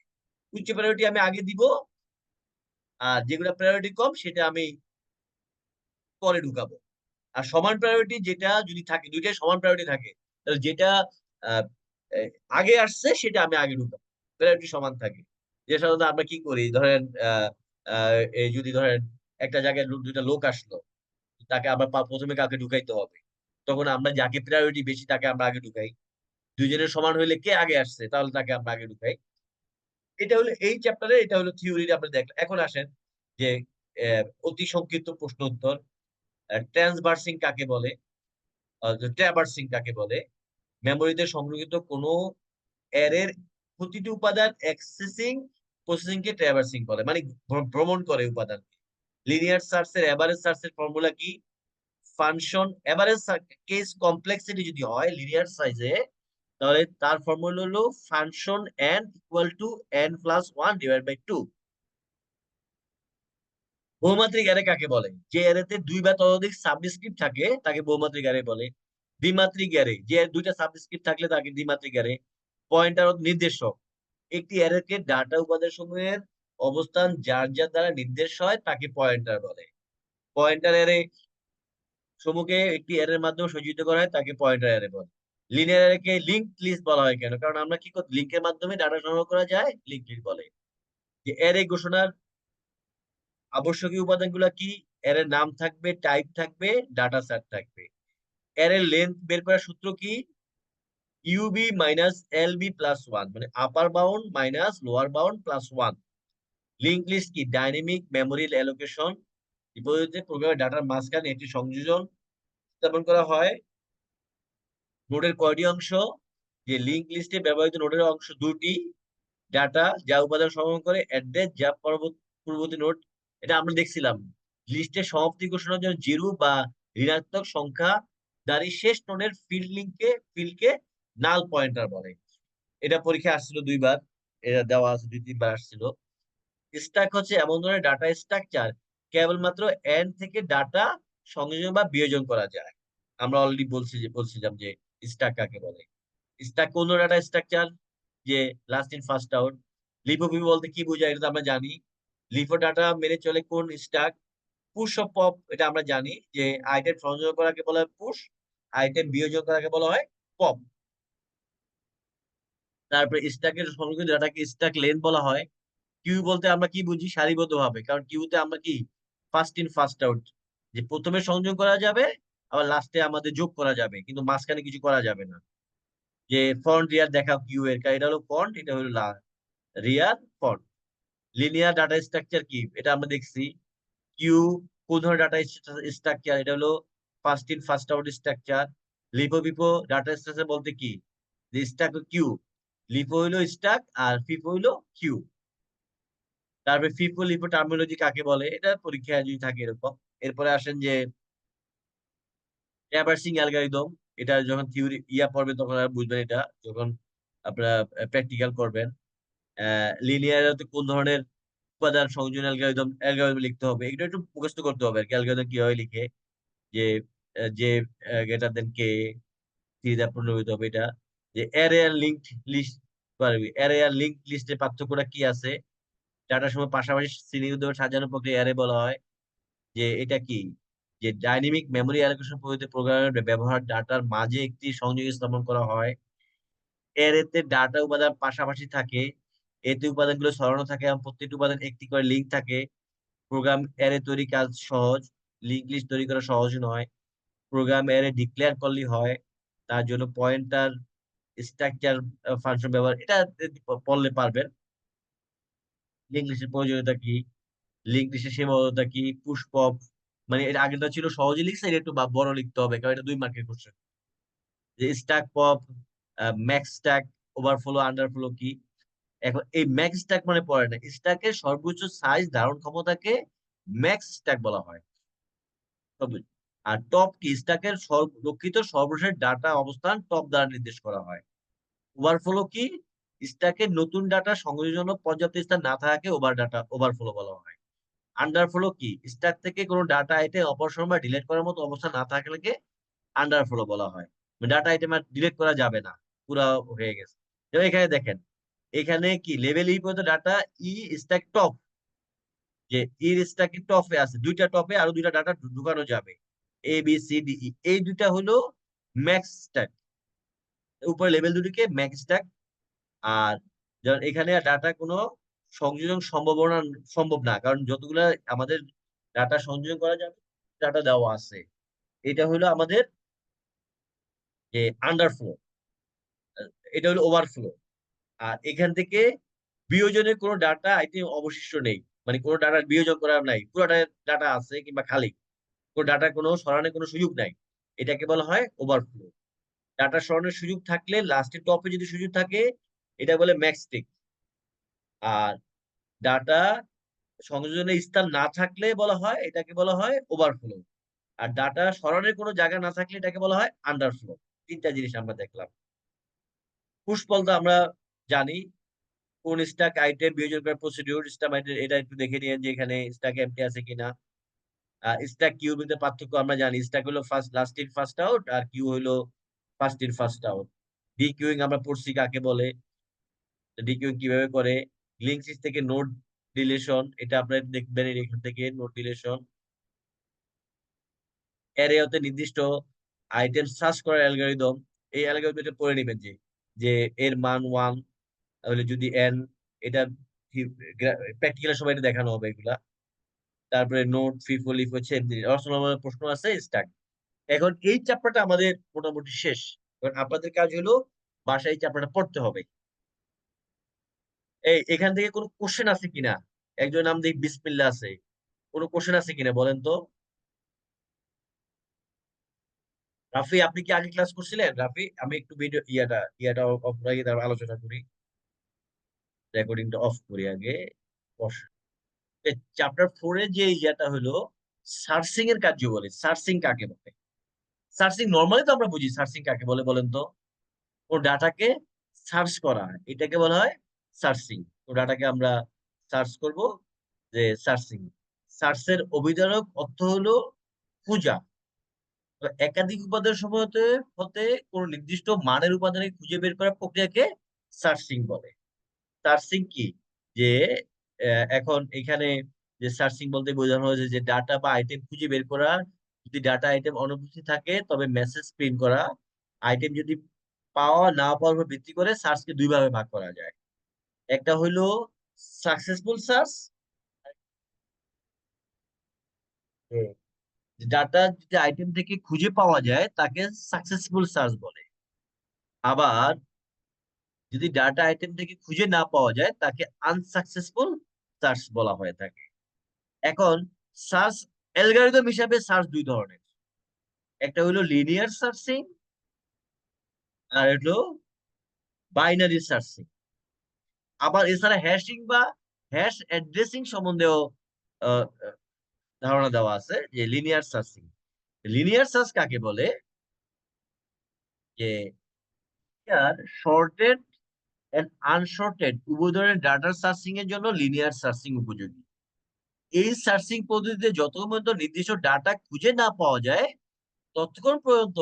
উচ্চ প্রায়োরিটি আমি আগে দিব, আর যেগুলো প্রায়োরিটি কম সেটা আমি পরে ঢুকাবো। আর সমান প্রায়োরিটি যেটা যদি থাকে, দুইটাই সমান প্রায়োরিটি থাকে, তাহলে যেটা আহ, এ, আগে আসছে সেটা আমি আগে ঢুকাবো, প্রায়োরিটি সমান থাকে। যে সাধারণত আমরা কি করি, ধরেন এই যদি ধরেন একটা জায়গায় দুইটা লোক আসলো, তাকে আবার প্রথমে কাউকে ঢুকাইতে হবে, তখন আমরা যাকে প্রায়োরিটি বেশি তাকে আমরা আগে ঢুকাই। দুইজনের সমান হইলে কে আগে আসছে তাহলে তাকে আমরা আগে ঢুকাই। এটা হলো এই চ্যাপ্টারে, এটা হলো থিওরি আমরা দেখলাম। এখন আসেন যে অতি সংক্ষিপ্ত প্রশ্ন উত্তর। ট্রান্সভার্সিং কাকে বলে, ট্র্যাভার্সিং কাকে বলে, মেমোরিতে সংরক্ষিত কোনো অ্যারের প্রতিটি উপাদান অ্যাক্সেসিং প্রসেসিং কে ট্র্যাভার্সিং বলে, মানে ভ্রমণ করে উপাদান। লিনিয়ার সার্চের এভারেজ সার্চের ফর্মুলা কি? ফাংশন এভারেজ কেস কমপ্লেক্সিটি যদি হয় লিনিয়ার সাইজে, তাহলে তার ফর্মুলা হলো function n equal to n plus 1 divide by 2। বহুমাত্রিক অ্যারে কাকে বলে? যে অ্যারেতে দুই বা ততোধিক সাবস্ক্রিপ্ট থাকে তাকে বহুমাত্রিক অ্যারে বলে। দ্বিমাত্রিক অ্যারে, যে দুইটা সাবস্ক্রিপ্ট থাকলে তাকে দ্বিমাত্রিক অ্যারে। পয়েন্টার নির্দেশক, একটি অ্যারেকে ডাটা উপাদান সমূহের অবস্থান যার যার দ্বারা নির্দেশ হয় তাকে পয়েন্টার বলে। পয়েন্টার অ্যারে সমূহকে একটি অ্যারের মাধ্যমে সজ্জিত করা হয় তাকে পয়েন্টার অ্যারে বলে। লিনিয়ার অ্যারেকে লিঙ্ক লিস্ট বলা হয় কেন? কারণ আমরা কি করি, লিঙ্কের মাধ্যমে ডাটা সংগ্রহ করা যায়, লিঙ্ক লিস্ট বলে। যে অ্যারে ঘোষণার আবশ্যকীয় উপাদানগুলো কি? অ্যারের নাম থাকবে, টাইপ থাকবে, ডাটা সেট থাকবে। অ্যারের লেন্থ বের করার সূত্র কি? ইউবি মাইনাস এলবি প্লাস 1, মানে upper bound minus lower bound plus 1। Link list কি? ডাইনামিক মেমোরি অ্যালোকেশন, বিপরীতে প্রোগ্রামের ডাটার মাঝখানে একটি সংযোজন স্থাপন করা হয়। নোডের কয়টি অংশ? যে লিঙ্ক লিস্টে ব্যবহৃত নোডের অংশ দুটি। ডাটা যা উপাদান সংগ্রহ করে, অ্যাড্রেস যা পূর্ববর্তী নোড। এটা আমরা দেখছিলাম লিস্টের সমাপ্তি ঘোষণার জন্য জিরো বা ঋণাত্মক সংখ্যা দাঁড়ি শেষ নোডের ফিল্ডকে নাল পয়েন্টার বলে। এটা পরীক্ষায় আসছিল দুইবার, এটা দেওয়া আছে, দুই তিনবার আসছিল। স্ট্যাক হচ্ছে এমন ধরনের ডাটা স্ট্রাকচার কেবলমাত্র এন থেকে ডাটা সংযোজন বা বিয়োজন করা যায়। আমরা অলরেডি বলছিলাম যে স্ট্যাক কাকে বলে। স্ট্যাক কোন ডাটা স্ট্রাকচার? যে last in first out. Lipo বলতে কি বোঝায় এটা তো আমরা জানি। লিপো ডাটা মেনে চলে কোন স্ট্যাক? পুশ ও পপ, এটা আমরা জানি যে আইটেম সংযোজন করাকে বলা হয় পুশ, আইটেম বিয়োজন করাকে বলা হয় পপ। তারপরে স্ট্যাকের সংরক্ষিত ডাটাকে স্ট্যাক লেন বলা হয়। কিউ বলতে আমরা কি বুঝি? সারিবদ্ধ ভাবে, কারণ কিউতে আমরা কি ফার্স্ট ইন ফার্স্ট আউট, যে প্রথমে সংযোগ করা যাবে আবার লাস্টে আমাদের যোগ করা যাবে, কিন্তু মাঝখানে কিছু করা যাবে না। যে ফ্রন্ট রিয়ার দেখাও কিউ এর, কারণ এটা হলো ফ্রন্ট, এটা হলো রিয়ার ফ্রন্ট। লিনিয়ার ডাটা স্ট্রাকচার কি? এটা আমরা দেখছি। কিউ কোন ধরনের ডাটা স্ট্রাকচার? এটা হলো first in first out structure. Lipo data structure বলতে কি? যে স্ট্যাক কিউ, লিপো হইলো স্ট্যাক আর ফিফো হইলো কিউ। তারপরে ফিফো লিপো টার্মিনোলজি কাকে বলে? এটা পরীক্ষায় যদি থাকে এরকম। এরপরে আসেন যে ট্র্যাভার্সিং অ্যালগরিদম, এটা যখন থিওরি পড়বে তখন আর বুঝবেন, এটা যখন আপনারা প্র্যাকটিক্যাল করবেন। লিনিয়ার কোন ধরনের উপাদান সংযোজন অ্যালগরিদম লিখতে হবে, এটা একটু মুখস্থ করতে হবে আর কি। অ্যালগরিদম কিভাবে লিখে, যে যে গ্রেটার দেন কে থ্রি দ্বারা প্রণোদিত হবে এটা। যে অ্যারে আর লিঙ্কড লিস্ট পারবি, অ্যারে আর লিঙ্কড লিস্টের পার্থক্যটা কি আছে? ডাটার সময় পাশাপাশি শ্রেণীবদ্ধভাবে সাজানো প্রক্রিয়া অ্যারে বলা হয়। যে এটা কি? যে ডাইনামিক মেমোরি অ্যালোকেশন পদ্ধতি প্রোগ্রামের ব্যবহার ডাটার মাঝে একটি সংযোগ স্থাপন করা হয়। অ্যারেতে ডাটা উপাদান পাশাপাশি থাকে, এতে উপাদানগুলো ছড়ানো থাকে এবং প্রত্যেকটি উপাদান একটি করে লিঙ্ক থাকে। প্রোগ্রাম অ্যারে তৈরি কাজ সহজ, লিঙ্ক লিস্ট তৈরি করা সহজ নয়। প্রোগ্রাম অ্যারে ডিক্লেয়ার করলেই হয়, তার জন্য পয়েন্টার স্ট্রাকচার ফাংশন ব্যবহার, এটা পড়লে পারবেন। লিঙ্ক লিস্টের প্রয়োজনীয়তা কি? লিঙ্ক লিস্টের সীমাবদ্ধতা কি? পুশ পপ, মানে এর আগেরটা ছিল সহজে লিখছে, এটা একটু বড় লিখতে হবে কারণ এটা 2 মার্কের কোশ্চেন। যে stack pop, max stack, overflow underflow কি? এখন এই ম্যাক্স স্ট্যাক মানে পড়ে না, স্ট্যাকের সর্বোচ্চ সাইজ ধারণ ক্ষমতাকে ম্যাক্স স্ট্যাক বলা হয়। আর টপ কি? স্ট্যাকের রক্ষিত সর্বশেষ ডাটা অবস্থান টপ দ্বারা নির্দেশ করা হয়। ওভারফ্লো কি? স্ট্যাকের নতুন ডাটা সংযোজনের জন্য পর্যাপ্ত স্থান না থাকাকে ওভারফ্লো বলা হয়। আন্ডারফ্লো কি? স্ট্যাক থেকে কোনো ডাটা আইটেম অপসারণ বা ডিলিট করার মতো অবস্থা না থাকলে আন্ডারফ্লো বলা হয়। ডাটা আইটেম আর ডিলিট করা যাবে না, পুরা হয়ে গেছে। এবার এখানে দেখেন, এখানে কি লেভেল ই পর্যন্ত ডাটা ই স্ট্যাক টপ, যে ইর স্ট্যাক টপে আছে, দুইটা টপে আরো দুইটা ডাটা ঢুকানো যাবে, A B C D E, এই দুইটা হলো ম্যাক্স স্ট্যাক। উপরে লেভেল দুটিকে ম্যাক্স স্ট্যাক। আর যেমন এখানে ডাটা কোনো সংযোজন সম্ভব না, কারণ যতগুলা আমাদের ডাটা সংযোজন করা যাবে ডাটা দেওয়া আছে। এটা হলো আমাদের যে আন্ডারফ্লো। এটা হলো ওভারফ্লো। আর এখান থেকে বিয়োজনের কোনো ডাটা আইটেম অবশিষ্ট নেই, মানে কোনো ডাটা বিয়োজন করা নাই, পুরোটা ডাটা আছে কিংবা খালি, কোনো ডাটা কোনো সরানোর কোনো সুযোগ নাই, এটাকে বলা হয় ওভারফ্লো। ডাটা সরানোর সুযোগ থাকলে লাস্টের টপে যদি সুযোগ থাকে এটা বলে ম্যাক্সটিক। আর ডাটা সংযোজনের স্থান না থাকলে বলা হয়, এটাকে বলা হয় ওভারফ্লো। আর ডাটা সরানোর কোনো জায়গা না থাকলে এটাকে বলা হয় আন্ডারফ্লো। তিনটা জিনিস আমরা দেখলাম। পুশ পল তো আমরা জানি, কোন স্ট্যাক আইটেম বিয়োজন করার প্রসিডিউর স্ট্যাক আইটেম, এটা একটু দেখে নিয়ে যে এখানে স্ট্যাক এমটি আছে কিনা। স্ট্যাক কিউ মধ্যে পার্থক্য আমরা জানি, স্ট্যাক হলো first last in first out, আর কিউ হলো first in first out. Dequeuing আমরা পড়ছি কাকে বলে, ডিকিউইং কিভাবে করে। লিঙ্ক লিস্ট থেকে নোড ডিলিশন, এটা আপনারা দেখবেন এখান থেকে নোড ডিলিশন। অ্যারে হতে নির্দিষ্ট আইটেম সার্চ করার অ্যালগরিদম, এই অ্যালগরিদমটা পড়ে নেবেন যে যে এর মান 1 তাহলে যদি এন, এটা প্র্যাকটিক্যাল সময় এটা দেখানো হবে এগুলা। তারপরে নোট ফিফো লিফ হচ্ছে রচনামূলক প্রশ্ন আছে স্ট্যাক। এখন এই চ্যাপ্টারটা আমাদের মোটামুটি শেষ। এখন আপনাদের কাজ হলো বাসায় এই চ্যাপ্টারটা পড়তে হবে। এই এখান থেকে কোনো কোশ্চেন আছে কিনা? একজন নাম দেখি বিসমিল্লাহ আছে, কোনো কোশ্চেন আছে কিনা বলেন তো। রাফি, আপনি কি আগে ক্লাস করছিলেন? রাফি, আমি একটু ভিডিও ইয়াটা অফ রাখি, তারপর আলোচনা করি। রেকর্ডিংটা অফ করি আগে। চ্যাপ্টার 4 এর যে ইয়াটা হলো সার্চিং এর কার্যাবলী। সার্চিং কাকে বলে? সার্চিং নর্মালি তো আমরা বুঝি, সার্চিং কাকে বলে বলেন তো। ও ডাটাকে সার্চ করা, এটাকে বলা হয় সার্চিং। ও ডাটাকে আমরা সার্চ করব, যে সার্চিং। সার্চের অভিধারক অর্থ হলো খোঁজা। তো একাধিক উপাদান সময় হতে হতে কোন নির্দিষ্ট মানের উপাদানে খুঁজে বের করার প্রক্রিয়াকে সার্চিং বলে। সার্চিং কি, যে এখন এখানে যে সার্চিং বলতে বোঝানো হয়েছে যে ডাটা বা আইটেম খুঁজে বের করা। যদি ডাটা আইটেম অনুপস্থিত থাকে তবে মেসেজ প্রিন্ট করা। আইটেম যদি পাওয়া না পাওয়ার উপর ভিত্তি করে সার্চকে দুই ভাগে ভাগ করা যায়। একটা হইলো সাকসেসফুল সার্চ, ডাটা যদি আইটেম থেকে খুঁজে পাওয়া যায় তাকে সাকসেসফুল সার্চ বলে। আবার যদি ডাটা আইটেম থেকে খুঁজে না পাওয়া যায় তাকে আনসাকসেসফুল সার্চ বলা হয়ে থাকে। এখন সার্চ অ্যালগরিদম হিসাবে সার্চ দুই ধরনের, একটা হলো লিনিয়ার সার্চিং, আর হলো বাইনারি সার্চিং। আবার এছাড়া হ্যাশিং বা হ্যাশ অ্যাড্রেসিং সম্বন্ধেও আহ, ধারণা দেওয়া আছে, যে লিনিয়ার সার্চিং। লিনিয়ার সার্চ কাকে বলে? যে শর্টেড এন্ড আনশর্টেড উভয় ধরনের ডাটা সার্চিং এর জন্য লিনিয়ার সার্চিং উপযোগী। এই সার্চিং পদ্ধতিতে যতক্ষণ পর্যন্ত নির্দিষ্ট ডাটা খুঁজে না পাওয়া যায় ততক্ষণ পর্যন্ত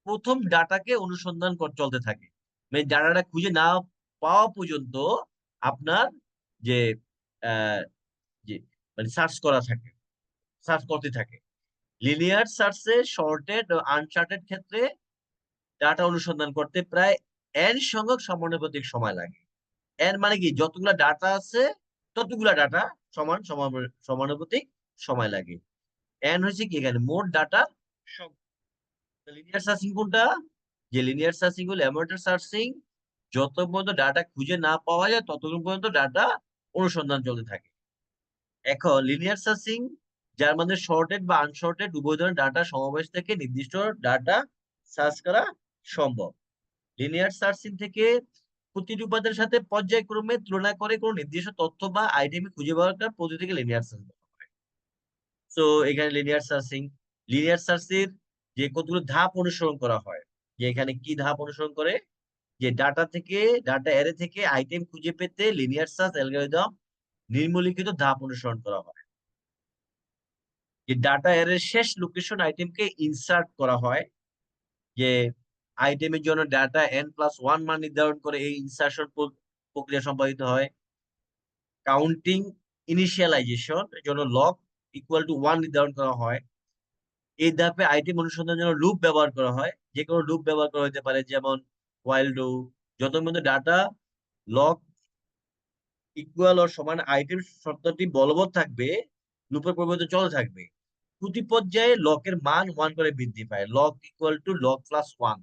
প্রথম ডাটাকে অনুসন্ধান চলতে থাকে। মানে ডাটাটা খুঁজে না পাওয়া পর্যন্ত আপনার যে আহ, যে মানে সার্চ করা থাকে, সার্চ করতে থাকে। লিনিয়ার সার্চে শর্টেড ও আনশর্টেড ক্ষেত্রে ডাটা অনুসন্ধান করতে প্রায় n সংখ্যক সমানুপাতিক সময় লাগে। n মানে কি, যতগুলা ডাটা আছে ততগুলা ডাটা সমানুপাতিক সময় লাগে। n হচ্ছে কি এখানে মোট ডাটা। লিনিয়ার সার্চিং কোনটা? যে লিনিয়ার সার্চিং হলো এমন একটা সার্চিং যত পর্যন্ত ডাটা খুঁজে না পাওয়া যায় ততক্ষণ পর্যন্ত ডাটা অনুসন্ধান চলতে থাকে। এখন লিনিয়ার সার্চিং, যার মধ্যে শর্টেড বা আনশর্টেড উভয় ধরনের ডাটা সমাবেশ থেকে নির্দিষ্ট ডাটা সার্চ করা সম্ভব। লিনিয়ার সার্চিং থেকে প্রতিটি উপাদানের সাথে পর্যায়ক্রমে তুলনা করে কোনো নির্দিষ্ট তথ্য বা আইটেম খুঁজে পাওয়ার পদ্ধতিকে লিনিয়ার সার্চ বলা হয়। তো এখানে লিনিয়ার সার্চের যে কতগুলো ধাপ অনুসরণ করা হয়, যে এখানে কি ধাপ অনুসরণ করে, যে ডাটা অ্যারে থেকে আইটেম খুঁজে পেতে লিনিয়ার সার্চ অ্যালগরিদম নিম্নলিখিত ধাপ অনুসরণ করা হয়। যে ডাটা অ্যারের শেষ লোকেশন আইটেমকে ইনসার্ট করা হয়, যে আইটেমের জন্য ডাটা n+1 মান নির্ধারণ করে এই ইনসার্শন প্রক্রিয়া সম্পাদিত হয়। কাউন্টিং ইনিশিয়ালাইজেশন এর জন্য লগ ইকুয়াল টু 1 নির্ধারণ করা হয়। এই ধাপে আইটেম অনুসন্ধানের জন্য লুপ ব্যবহার করা হয়, যে কোনো লুপ ব্যবহার করা হতে পারে, যেমন হোয়াইল লুপ। যত মধ্যে ডাটা লগ ইকুয়াল ও সমান আইটেম শর্তটি বলবৎ থাকবে লুপের পরিবর্তন চলতে থাকবে। প্রতি পর্যায়ে লকের মান 1 করে বৃদ্ধি পায়, লগ ইকুয়াল টু লগ+1।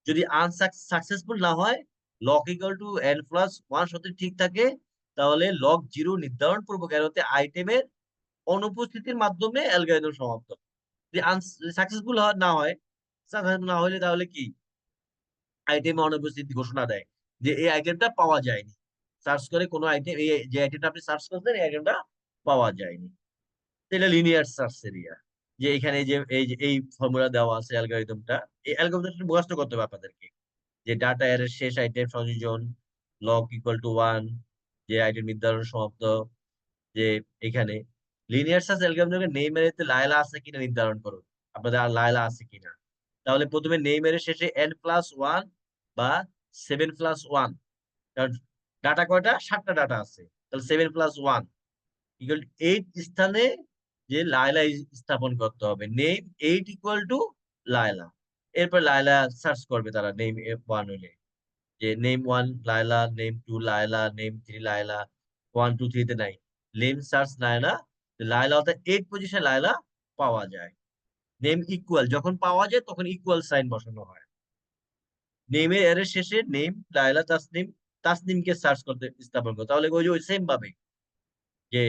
যদি আনসাকসেসফুল না হয়, lock equal to n plus 1 সত্যি ঠিক থাকে, তাহলে লক 0 নির্ধারণ পূর্বক এরোতে আইটেমের অনুপস্থিতির মাধ্যমে অ্যালগরিদম সমাপ্ত। যদি সাকসেসফুল না হয়, সাকসেসফুল না হলে তাহলে কি আইটেমে অনুপস্থিতি ঘোষণা দেয় যে এই আইটেমটা পাওয়া যায়নি। সার্চ করে কোনো আইটেম, এই যে আইটেমটা আপনি সার্চ করছেন এই আইটেমটা পাওয়া যায়নি। এটা লিনিয়ার সার্চ এরিয়া। যে এখানে এই ফর্মুলা দেওয়া আছে অ্যালগরিদমটা, এই অ্যালগরিদমটা মুখস্থ করতে হবে আপনাদেরকে। যে ডাটা এর শেষ আইটেম সংযোজন, লক ইকুয়াল টু 1, যে আইটেম নির্ধারণ সমাপ্ত। যে এখানে লিনিয়ার সার্চ অ্যালগরিদমের নেম এর লায়লা আছে কিনা নির্ধারণ করুন, আপনাদের আর লায়লা আছে কিনা। তাহলে প্রথমে নেম এর শেষে n+1 বা 7+1, কারণ ডাটা কয়টা, 7টা ডাটা আছে, তাহলে 7+1 ইকুয়াল টু 8 স্থানে যে লায়লা স্থাপন করতে হবে, নেম 8 ইকুয়াল টু লায়লা। এরপর লায়লা সার্চ করবে তারা, নেম 1 হলে যে name 1 Laila, name 2 Laila, name 3 Laila, 1 2 3 তে নাই, নেম সার্চ লায়লা, লায়লা অর্থাৎ 8 পজিশনে লায়লা পাওয়া যায়। নেম ইকুয়াল যখন পাওয়া যায় তখন ইকুয়াল সাইন বসানো হয়। নেমের এর শেষে নেম লায়লা তাসনিম, তাসনিমকে সার্চ করতে স্থাপন করতে, তাহলে ওই সেম ভাবে যে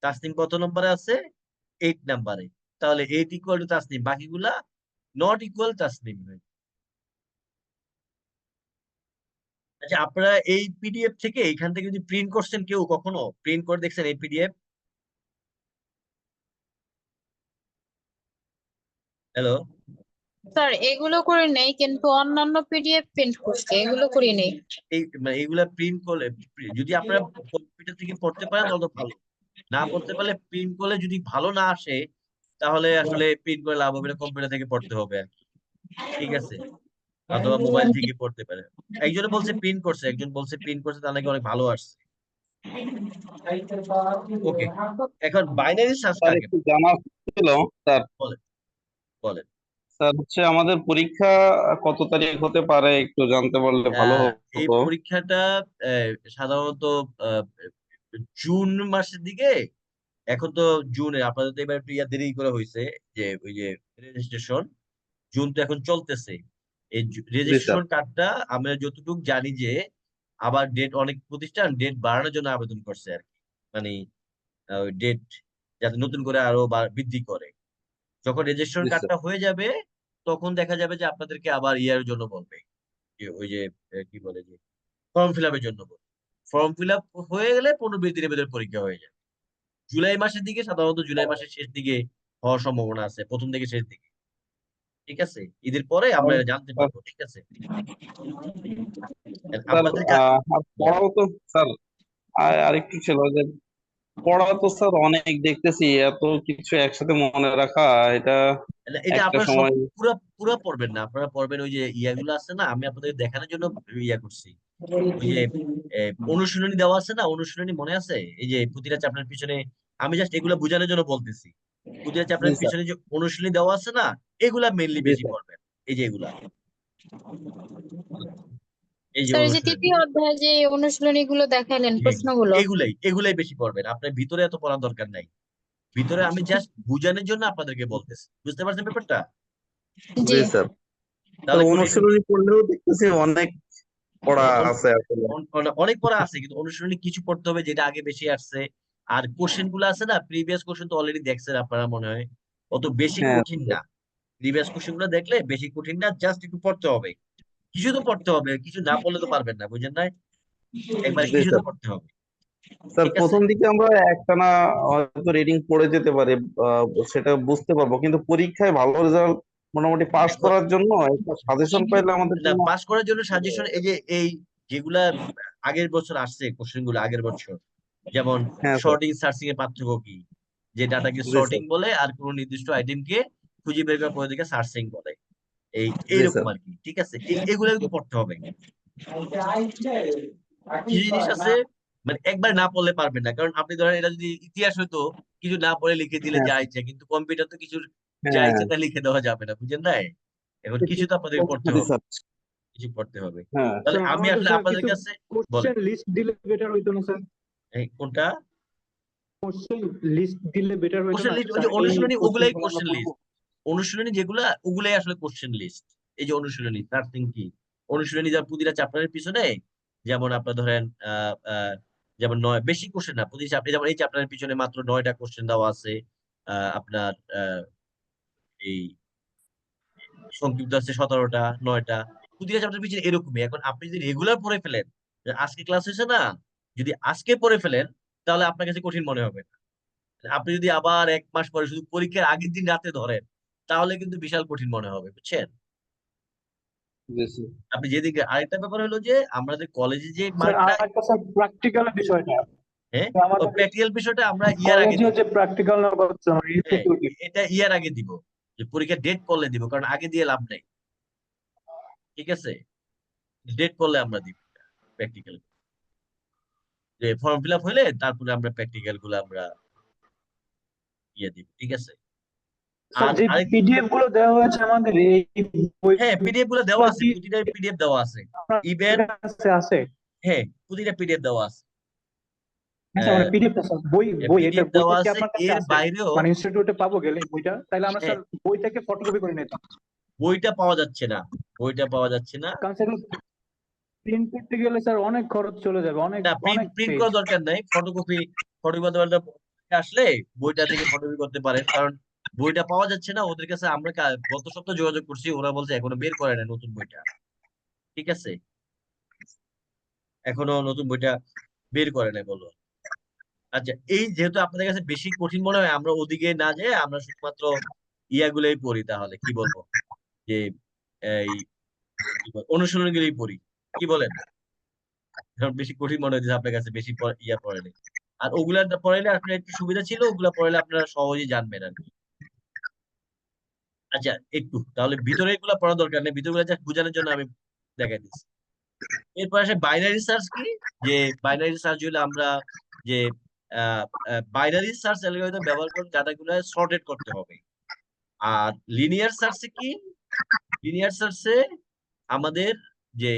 তাসনিম কত নম্বরে আছে, 8 নম্বরে, তাহলে 8 ইকুয়াল টু তাসনিম, বাকিগুলা নট ইকুয়াল তাসনিম। আচ্ছা, আপনারা এই পিডিএফ থেকে, এখান থেকে যদি প্রিন্ট করছেন, কেউ কখনো প্রিন্ট করে দেখছেন এই পিডিএফ? হ্যালো, স্যার এগুলো করে নেই, কিন্তু অন্যান্য পিডিএফ প্রিন্ট করছে, এগুলো করি নেই। এইগুলা প্রিন্ট করলে, যদি আপনারা কম্পিউটার থেকে পড়তে পারেন তত ভালো, না পড়তে পারলে প্রিন্ট করলে যদি ভালো না আসে, তাহলে আসলে প্রিন্ট করে লাভ হবে না, কম্পিউটার থেকে পড়তে হবে আর কি। ঠিক আছে, অথবা মোবাইল থেকে পড়তে পারে। একজনে বলছে প্রিন্ট করছে, একজন বলছে প্রিন্ট করছে, তার নাকি অনেক ভালো আসছে। ওকে, এখন বাইনারি সার্চ স্যার কাকে একটু জানা ছিল স্যার। বলে? বলেন। স্যার হচ্ছে আমাদের পরীক্ষা কত তারিখ হতে পারে একটু জানতে পারলে ভালো এই হতো। পরীক্ষাটা সাধারণত আহ, জুন মাসের দিকে। এখন তো জুনে, আপনাদের তো এবার একটু দেরি করে হয়েছে, যে ওই যে রেজিস্ট্রেশন, জুন তো এখন চলতেছে। এই জি স্যার। রেজিস্ট্রেশন কার্ডটা আমরা যতটুকু জানি যে আবার ডেট, অনেক প্রতিষ্ঠান ডেট বাড়ানোর জন্য আবেদন করছে আর কি, মানে ডেট যাতে নতুন করে আরো বৃদ্ধি করে। যখন রেজিস্ট্রেশন জি স্যার। কার্ডটা হয়ে যাবে, তখন দেখা যাবে যে আপনাদেরকে আবার ইয়ার জন্য বলবে, যে ওই যে কি বলে যে ফর্ম ফিল আপের জন্য বলবে। ফর্ম ফিল আপ হয়ে গেলে 15-20 দিনের ভেতর পরীক্ষা হয়ে যাবে। জুলাই মাসের দিকে, সাধারণত জুলাই মাসের শেষ দিকে হওয়ার সম্ভাবনা আছে, প্রথম থেকে শেষ দিকে। ঠিক আছে, ঈদের পরে আমরা এটা জানতে পারবো। ঠিক আছে, স্যার আপনাদের আর বলেন। পড়াও তো স্যার, আরেকটু ছিল যে পড়া তো স্যার অনেক দেখতেছি, এত কিছু একসাথে মনে রাখা এটা এটা একটা আপনারা সব সময়। পুরো পুরো পড়বেন না, আপনারা পড়বেন ওই যে ইয়াগুলো আছে না, আমি আপনাদের দেখানোর জন্য ইয়া করছি। ওই যে অনুশীলনী দেওয়া আছে না, অনুশীলনী মনে আছে? এই যে প্রতিটা চ্যাপ্টারের পিছনে, আমি জাস্ট এগুলা বোঝানোর জন্য বলতেছি। প্রতিটা জি চ্যাপ্টারের স্যার। পিছনে যে অনুশীলনী দেওয়া আছে না, এগুলা মেইনলি জি বেশি স্যার। পড়বেন। এই যে এগুলা, এই যে স্যার এই যে অনুশীলনী, তৃতীয় অধ্যায়ে যে অনুশীলনী গুলো দেখাইলেন, এগুলো প্রশ্নগুলো। এগুলাই এগুলাই বেশি পড়বেন, আপনার ভিতরে এত পড়ার দরকার নাই। ভিতরে আমি জাস্ট বুঝানোর জন্য আপনাদেরকে বলতেছি, বুঝতে পারছেন ব্যাপারটা? জি। জি স্যার। স্যার তাহলে কঠিন, অনুশীলনী পড়লেও দেখতেছি অনেক পড়া আছে আসলে। অনেক পড়া আছে, কিন্তু অনুশীলনী কিছু পড়তে হবে যেটা আগে বেশি আসছে। আর কোশ্চেন গুলো আছে না, প্রিভিয়াস কোশ্চেন তো অলরেডি দেখছেন আপনারা মনে হয়, অত বেশি হ্যাঁ কঠিন না। প্রিভিয়াস কোশ্চেন গুলো দেখলে বেশি কঠিন না, জাস্ট একটু পড়তে হবে। কিছু তো পড়তে হবে, কিছু না পড়লে তো পারবেন না, বুঝেন না? একবারে জি কিছু তো স্যার। পড়তে হবে। স্যার ঠিক আছে, প্রথম দিকে আমরা একটানা হয়তো রিডিং পড়ে যেতে পারি, আহ, সেটা বুঝতে পারবো, কিন্তু পরীক্ষায় ভালো রেজাল্ট মোটামুটি পাস এখন করার জন্য একটা সাজেশন পাইলে আমাদের না, জন্য। পাস করার জন্য সাজেশন, এই যে এই যেগুলা আগের বছর আসছে কোশ্চেন গুলো, আগের বছর, যেমন হ্যাঁ স্যার। সর্টিং সার্চিং এর পার্থক্য কি, যে ডাটাকে জি সর্টিং স্যার। বলে আর কোন নির্দিষ্ট আইটেমকে খুঁজে বের করার পদ্ধতিকে সার্চিং বলে, জি এইরকম স্যার। আর কি। ঠিক আছে, এগুলো কিন্তু পড়তে হবে। কিছু জিনিস আছে মানে একবার না পড়লে পারবেন না, কারণ আপনি ধরেন এটা যদি ইতিহাস হইতো, কিছু না পড়ে লিখে দিলে হ্যাঁ যা ইচ্ছে, কিন্তু কম্পিউটার তো কিছু যা হ্যাঁ। ইচ্ছে তা লিখে দেওয়া যাবে না, বুঝেন না? এখন কিছু তো আপনাদের পড়তে জি হবে, স্যার। কিছু পড়তে হবে। হ্যাঁ তাহলে স্যার আমি আমাদের আসলে স্যার আপনাদের কিছু কাছে বলেন। কোশ্চেন লিস্ট দিলে বেটার হইতো না স্যার? কোনটা? কোশ্চেন লিস্ট দিলে বেটার হইতো কোশ্চেন না, লিস্ট, ওই স্যার যে এই অনুশীলনী, কোশ্চেন ওগুলাই গুলো আমরা কোশ্চেন পড়বো। লিস্ট। অনুশীলনী যেগুলা, ওগুলাই আসলে কোশ্চেন লিস্ট। এই যে অনুশীলনী সার্চিং কি, অনুশীলনী যেমন প্রতিটা চ্যাপ্টারের পিছনে, যেমন আপনার ধরেন যেমন বেশি কোশ্চেন না, প্রতি চ্যাপ্টার যেমন এই চ্যাপ্টারের পিছনে মাত্র 9টা কোশ্চেন দেওয়া আছে, আপনার এই সংক্ষিপ্ত আছে 17টা, 9টা, প্রতিটা চ্যাপ্টার পিছনে এরকমই। এখন আপনি যদি রেগুলার পড়ে ফেলেন, যে আজকে ক্লাস হয়েছে না, যদি আজকে পড়ে ফেলেন তাহলে আপনার কাছে কঠিন মনে হবে না। আপনি যদি আবার 1 মাস পরে শুধু পরীক্ষার আগের দিন রাতে ধরেন, তাহলে কিন্তু বিশাল কঠিন মনে হবে, বুঝছেন? বুঝেছি। আপনি যেদিকে আরেকটা ব্যাপার হলো যে আমাদের কলেজে যে স্যার মার্কটা, আর একটা স্যার প্র্যাকটিক্যাল বিষয়টা, হ্যাঁ, আমাদের প্র্যাকটিক্যাল বিষয়টা আমরা ইয়ার আগে কলেজে দিব। যে প্র্যাকটিক্যাল না করছে আমার হ্যাঁ, ইনস্টিটিউটে, এটা ইয়ার আগে দিব, যে পরীক্ষা ডেট করলে দিব, কারণ আগে দিয়ে লাভ নেই। ঠিক আছে, ডেট করলে আমরা দিব প্র্যাকটিক্যাল, যে ফর্ম ফিল আপ হলে তারপরে আমরা প্র্যাকটিক্যাল গুলো আমরা দিব। ঠিক আছে। স্যার আর যে আরেক, পিডিএফ গুলো দেওয়া হয়েছে আমাদের এই হ্যাঁ, পিডিএফ গুলো দেওয়া বইগুলো আছে, কি প্রতিটা পিডিএফ দেওয়া আছে। আপনার ইভেন, কাছে আছে? হ্যাঁ, প্রতিটা পিডিএফ দেওয়া আছে। হ্যাঁ স্যার, মানে পিডিএফ স্যার, বই বই এটা পিডিএফ বইটা দেওয়া কি আছে, আপনার কাছে এর আছে? বাইরেও, মানে ইনস্টিটিউটে পাবো গেলে বইটা, তাহলে আমরা হ্যাঁ, স্যার বইটাকে ফটোকপি করে নিতাম। বইটা পাওয়া যাচ্ছে না, বইটা পাওয়া যাচ্ছে না। কারণ সেগুলো প্রিন্ট করতে গেলে স্যার অনেক খরচ চলে যাবে, অনেক না, প্রিন্ট অনেক প্রিন্ট পেজ। করার দরকার নাই, ফটোকপি, আসলে বইটা থেকে ফটোকপি করতে পারেন, কারণ বইটা পাওয়া যাচ্ছে না ওদের কাছে। আমরা গত সপ্তাহে যোগাযোগ করছি, ওরা বলছে এখনো বের করে না নতুন বইটা। ঠিক আছে, এখনো নতুন বইটা বের করে নাই বলো। আচ্ছা, এই যেহেতু আপনাদের কাছে বেশি কঠিন মনে হয়, আমরা ওদিকে না যেয়ে আমরা শুধুমাত্র ইয়াগুলোই পড়ি, তাহলে কি বলবো, যে এই অনুশীলনী গুলোই পড়ি, কি বলেন? কারণ বেশি কঠিন মনে হচ্ছে আপনার কাছে, বেশি ইয়া পড়ে নেই। আর ওগুলা পড়াইলে আপনার একটু সুবিধা ছিল, ওগুলা পড়াইলে আপনারা সহজেই জানবেন আর কি। আচ্ছা, একটু তাহলে ভিতরে এগুলা পড়ার দরকার নেই, ভিতরে গুলা জাস্ট বোঝানোর জন্য আমি দেখাই দিচ্ছি। এরপর আসে বাইনারি সার্চ কি, যে বাইনারি সার্চ হলে আমরা যে বাইনারি সার্চ অ্যালগরিদম ব্যবহার করে ডাটাগুলো সর্টেড করতে হবে। আর লিনিয়ার সার্চে কি, লিনিয়ার সার্চে আমাদের যে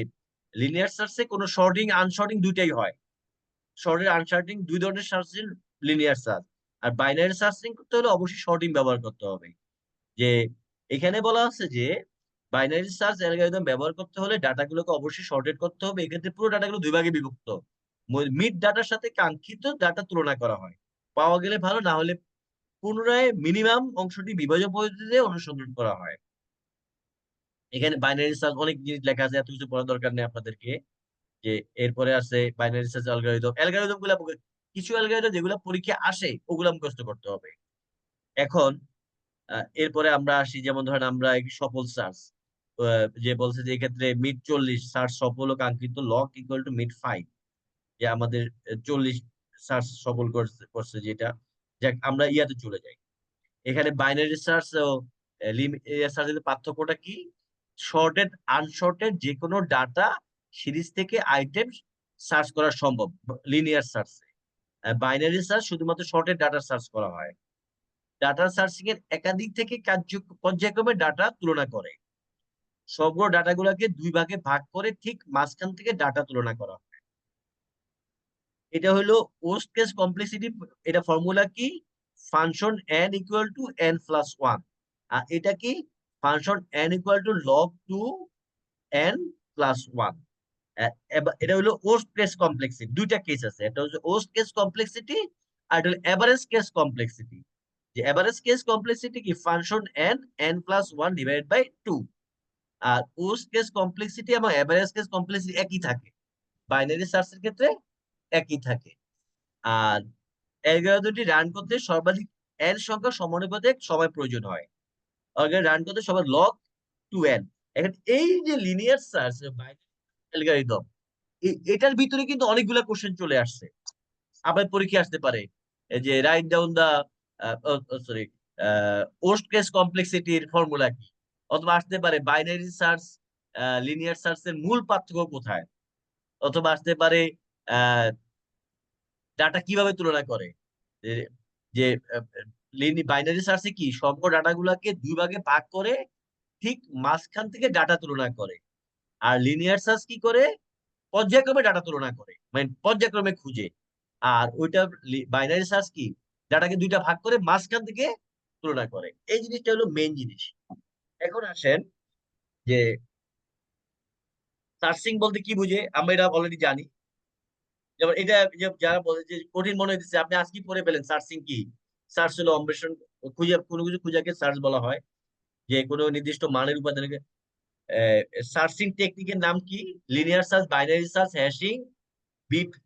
লিনিয়ার সার্চে কোনো শর্টিং আনশর্টিং দুইটাই হয়। শর্টের আনশর্টিং দুই ধরনের সার্চিং, লিনিয়ার সার্চ। আর বাইনারি সার্চিং করতে হলে অবশ্যই শর্টিং ব্যবহার করতে হবে। যে এখানে বলা আছে যে বাইনারি সার্চ অ্যালগরিদম ব্যবহার করতে হলে ডাটাগুলোকে অবশ্যই শর্টেড করতে হবে। এক্ষেত্রে পুরো ডাটাগুলো দুই ভাগে বিভক্ত, মিড ডাটার সাথে কাঙ্ক্ষিত ডাটা তুলনা করা হয়, পাওয়া গেলে ভালো, না হলে পুনরায় মিনিমাম অংশটি বিভাজ্য পদ্ধতিতে অনুসন্ধান করা হয়। এখানে বাইনারি সার্চ অনেক জিনিস লেখা আছে, এত কিছু পড়ার দরকার নেই আপনাদেরকে। যে এরপরে আছে বাইনারি সার্চ অ্যালগরিদম, অ্যালগরিদম গুলা কিছু অ্যালগরিদম যেগুলো পরীক্ষা আসে ওগুলো মুখস্থ করতে হবে। এখন এরপরে আমরা আসি, যেমন ধরেন আমরা একটি সফল সার্চ, যে বলছে যে এক্ষেত্রে মিড 40 সার্চ সফল ও কাঙ্ক্ষিত লগ ইকুয়াল টু মিড 5, যে আমাদের 40 সার্চ সফল করছে যেটা। যাক, আমরা ইয়াতে চলে যাই। এখানে বাইনারি সার্চ ও লিনিয়ার সার্চের পার্থক্যটা কি? শর্টেড আনশর্টেড যে কোনো ডাটা সিরিজ থেকে আইটেম সার্চ করা সম্ভব লিনিয়ার সার্চে। বাইনারি সার্চ শুধুমাত্র শর্টেড ডাটা সার্চ করা হয়। ডাটা সার্চিং এর একাধিক থেকে পর্যায়ক্রমে ডাটা তুলনা করে, সবগুলো ডাটাগুলোকে দুই ভাগে ভাগ করে ঠিক মাঝখান থেকে ডাটা তুলনা করা হয়। এটা হলো ওয়ার্স্ট কেস কমপ্লেক্সিটি। এটা ফর্মুলা কি? Function n equal to n plus 1। আর এটা কি? Function n equal to log 2 n plus 1। এটা হলো ওয়ার্স্ট কেস কমপ্লেক্সিটি। দুইটা কেস আছে, একটা হচ্ছে ওয়ার্স্ট কেস কমপ্লেক্সিটি, আর এটা হলো এভারেজ কেস কমপ্লেক্সিটি। যে এভারেজ কেস কমপ্লেক্সিটি কি? Function n plus 1 divide by 2। আর ওয়ার্স্ট কেস কমপ্লেক্সিটি এবং এভারেজ কেস কমপ্লেক্সিটি একই থাকে, বাইনারি সার্চের ক্ষেত্রে একই থাকে। আর অ্যালগরিদমটি রান করতে সর্বাধিক n সংখ্যা সমানুপাতিক সময় প্রয়োজন হয়। রান করতে সবার লগ 2n। এখন এই যে লিনিয়ার সার্চ অ্যালগরিদম, এটার ভিতরে কিন্তু অনেকগুলা কোশ্চেন চলে আসছে, আবার পরীক্ষা আসতে পারে। এই যে write down the sorry worst case কমপ্লেক্সিটির ফর্মুলা কি, অথবা আসতে পারে বাইনারি সার্চ লিনিয়ার সার্চের মূল পার্থক্য কোথায়, অথবা আসতে পারে ডাটা কিভাবে তুলনা করে। যে- যে বাইনারি সার্চে কি সবগুলো ডাটাগুলোকে দুই ভাগে ভাগ করে ঠিক মাঝখান থেকে ডাটা তুলনা করে। আর লিনিয়ার সার্চ কি করে? পর্যায়ক্রমে ডাটা তুলনা করে, মানে পর্যায়ক্রমে খুঁজে। আর ওইটা বাইনারি সার্চ কি? ডাটাকে দুইটা ভাগ করে মাঝখান থেকে তুলনা করে। এই জিনিসটা হলো মেইন জিনিস। এখন আসেন যে সার্চিং বলতে কি বুঝে আমরা এটা অলরেডি জানি। যেমন এটা যারা বলে যে কঠিন মনে হচ্ছে, আপনি আজকে পড়ে পেলেন সার্চিং কি। সার্চ হলো অন্বেষণ, খুঁজে কোনো কিছু খুঁজাকে সার্চ বলা হয়, যে কোনো নির্দিষ্ট মানের উপাদানকে। সার্চিং টেকনিকের নাম কি? Linear search, binary search, hashing,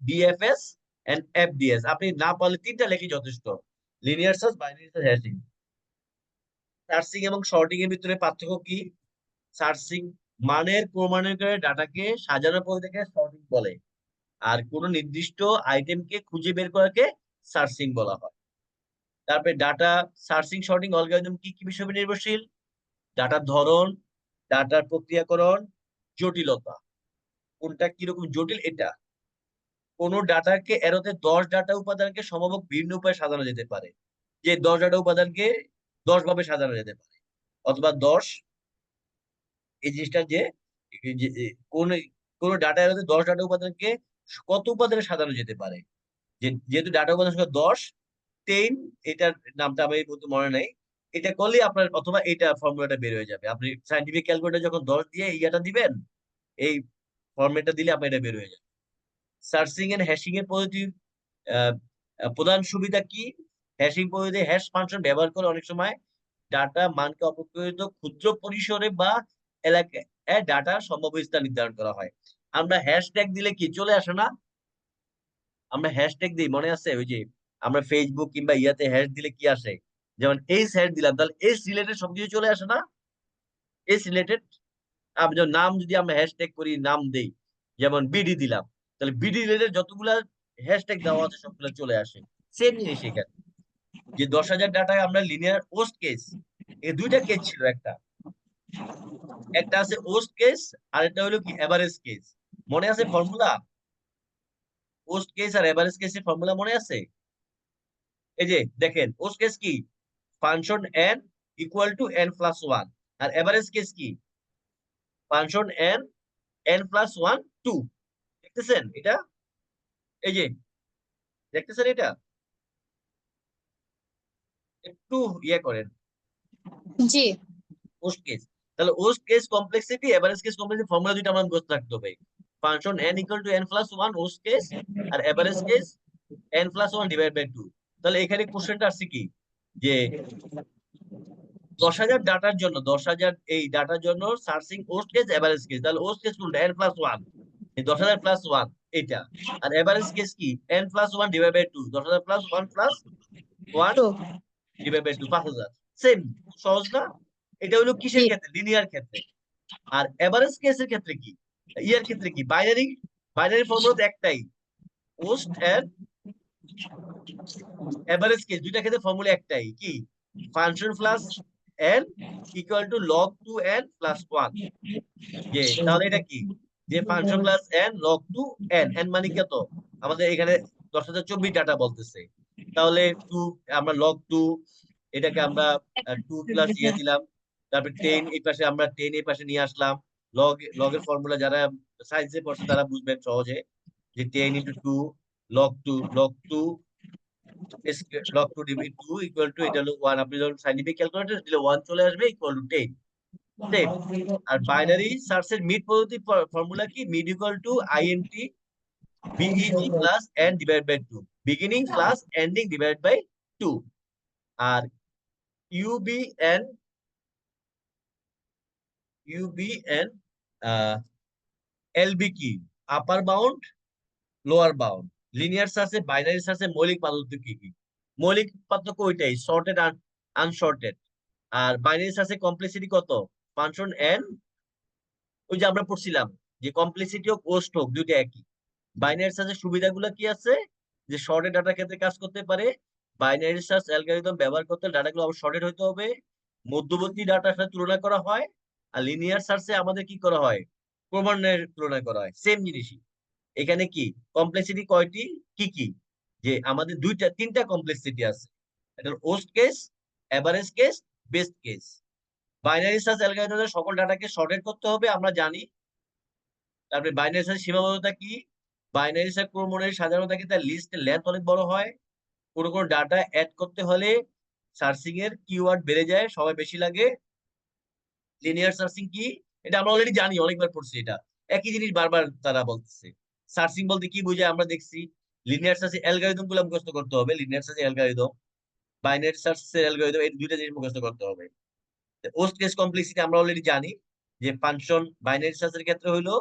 BFS and FDS. আপনি না পারলে তিনটা লেখি যথেষ্ট: linear search, binary search, hashing. Searching এবং সর্টিং এর ভিতরে পার্থক্য কি? সার্চিং মানের ক্রমান্বয়ে ডাটাকে সাজানোর পদ্ধতিকে সর্টিং বলে, আর কোন নির্দিষ্ট আইটেমকে খুঁজে বের করাকে সার্চিং বলা হয়। তারপরে ডাটা সার্চিং সর্টিং অ্যালগরিদম কি কি বিষয় নির্ভরশীল? ডাটার ধরন, ডাটার প্রক্রিয়াকরণ, জটিলতা। কোনটা কিরকম জটিল এটা। কোন ডাটাকে এরোতে 10 ডাটা উপাদানকে সম্ভবত ভিন্ন উপায়ে সাজানো যেতে পারে, যে 10 ডাটা উপাদানকে 10 ভাবে সাজানো যেতে পারে, অথবা 10 এই জিনিসটা যে কোন কোন ডাটা এরোতে 10 ডাটা উপাদানকে কত উপাদানে সাজানো যেতে পারে। যেহেতু ডাটা উপাদান সংখ্যা 10, 10 এটার নামটা আমি এই মুহূর্তে মনে নাই। এটা করলে আপনার, অথবা এটা ফর্মুলাটা বের হয়ে যাবে। আপনি সাইন্টিফিক ক্যালকুলেটর যখন 10 দিয়ে ইয়াটা দিবেন, এই ফর্মেটটা দিলে আপনার এটা বের হয়ে যাবে। সার্চিং এন্ড হ্যাশিং এর পদ্ধতি আহ, প্রধান সুবিধা কি? হ্যাশিং পদ্ধতি হ্যাশ ফাংশন ব্যবহার করে অনেক সময় ডাটা মানকে অপেক্ষাকৃত ক্ষুদ্র পরিসরে বা এলাকায় ডাটা সম্ভাব্য স্থান নির্ধারণ করা হয়। আমরা হ্যাশট্যাগ দিলে কি চলে আসে না? আমরা হ্যাশট্যাগ দিই, মনে আছে? ওই যে আমরা ফেসবুক কিংবা ইয়াতে হ্যাশ দিলে কি আসে? যেমন এইচ হ্যাশ দিলাম, তাহলে এইচ রিলেটেড সবকিছু চলে আসে না? H related. আমি যেমন নাম যদি আমরা হ্যাশট্যাগ করি, নাম দেই, যেমন বিডি দিলাম, তাহলে বিডি রিলেটেড যতগুলা হ্যাশট্যাগ দেওয়া আছে সবগুলো চলে আসে। সেম জিনিস এখানে, যে 10,000 ডাটায় আমরা লিনিয়ার ওস্ট কেস, এই দুইটা কেস ছিল। একটা একটা আছে ওস্ট কেস, আর একটা হলো কি এভারেজ কেস। মনে আছে ফর্মুলা? ওস্ট কেস আর এভারেজ কেসের ফর্মুলা মনে আছে? এই যে দেখেন, ওস্ট কেস কি? Function n equal to n plus 1। আর এভারেজ কেস কি? Function n plus 1 2। দেখতেছেন এটা? এই যে দেখতেছেন এটা? একটু ইয়ে করেন জি। Worst case. তাহলে worst case complexity, average case complexity formula দুইটা আমরা মুখস্থ রাখতে হবে। Function n equal to n plus 1 worst case, আর average case n plus 1 divide by 2। তাহলে এখানে কোশ্চেনটা আসছে কি, যে 10,000 ডাটার জন্য, 10,000 এই ডাটার জন্য searching worst case, average case. তাহলে ওস্ট কেস কোনটা? n প্লাস 1, এই 10,000 প্লাস 1 এটা। আর এভারেজ কেস কি? n plus 1 divide by 2, 10,000 plus 1 plus 1 two. Divide by 2, 5,000। Same, সহজ না? এটা হলো কিসের জি। ক্ষেত্রে? লিনিয়ার ক্ষেত্রে। আর এভারেজ কেসের ক্ষেত্রে কি? ইয়ার ক্ষেত্রে কি? বাইনারি। বাইনারি ফর্মুলা তো একটাই, ওস্ট এন্ড এভারেজ কেস, দুইটা ক্ষেত্রে ফর্মুলা একটাই, কি? Function plus n equal to log 2n plus 1। যে তাহলে এটা কি, যে function plus n log 2n, n মানে কত? আমাদের এখানে 10,024 ডাটা বলতেছে। তাহলে 2, আমরা লগ 2, এটাকে আমরা 2 প্লাস ইয়ে দিলাম, তারপর 10 এই পাশে, আমরা 10 এই পাশে নিয়ে আসলাম। লগের ফর্মুলা যারা সায়েন্সে পড়ছে তারা বুঝবেন সহজে, যে 10 into 2 log 2 log 2 divide 2 equal to, এটা হলো 1। আপনি যখন সাইন্টিফিক ক্যালকুলেটর দিলে 1 চলে আসবে, ইকুয়াল টু 10। সেম। আর বাইনারি সার্চের মিড পদ্ধতি ফর্মুলা কি? Mid equal to INT BEG plus end divide by 2, beginning plus ending divide by 2। আর ইউবিএন ইউবিএন এলবি কি? Upper bound, lower bound. Linear সার্চে, বাইনারি সার্চে মৌলিক পার্থক্য কি কি? মৌলিক পার্থক্য ওইটাই, শর্টেড আর আনশর্টেড। আর বাইনারি সার্চে কমপ্লেক্সিটি কত? ফাংশন এন, ওই যে আমরা পড়ছিলাম যে কমপ্লেক্সিটি হোক ওস্ট হোক দুইটা একই। বাইনারি সার্চের সুবিধাগুলো কি আছে? যে শর্টেড ডাটার ক্ষেত্রে কাজ করতে পারে। বাইনারি সার্চ অ্যালগরিদম ব্যবহার করতে ডাটাগুলো আবার শর্টেড হতে হবে, মধ্যবর্তী ডাটার সাথে তুলনা করা হয়। আর লিনিয়ার সার্চে আমাদের কি করা হয়? ক্রমান্বয়ের তুলনা করা হয়। সেম জিনিসই এখানে। কি কমপ্লেক্সিটি কয়টি, কি কি? যে আমাদের তিনটা কমপ্লেক্সিটি আছে। এটা worst case, average case, best case. Binary search অ্যালগরিদমের সকল ডাটাকে শর্টেড করতে হবে, আমরা জানি। তারপরে বাইনারি সার্চ সীমাবদ্ধতা কি? বাইনারি সার্চ ক্রমণের সাধারণত কি তার লিস্টের লেন্থ অনেক বড় হয়। কোন ডাটা অ্যাড করতে হলে সার্চিং এর কিওয়ার্ড বেড়ে যায়, সময় বেশি লাগে। লিনিয়ার সার্চিং কি? এটা আমরা অলরেডি জানি, অনেকবার পড়ছি এটা। একই জিনিস বারবার তারা বলতেছে। সার্চিং বলতে কি বোঝায় আমরা দেখছি, লিনিয়ার সার্চের অ্যালগরিদম গুলো মুখস্থ করতে হবে, লিনিয়ার সার্চের অ্যালগরিদম, বাইনারি সার্চের অ্যালগরিদম, এই দুইটা জিনিস মুখস্থ করতে হবে। পোস্ট কেস কমপ্লেক্সিটি আমরা অলরেডি জানি যে ফাংশন বাইনারি সার্চের ক্ষেত্রে হইলো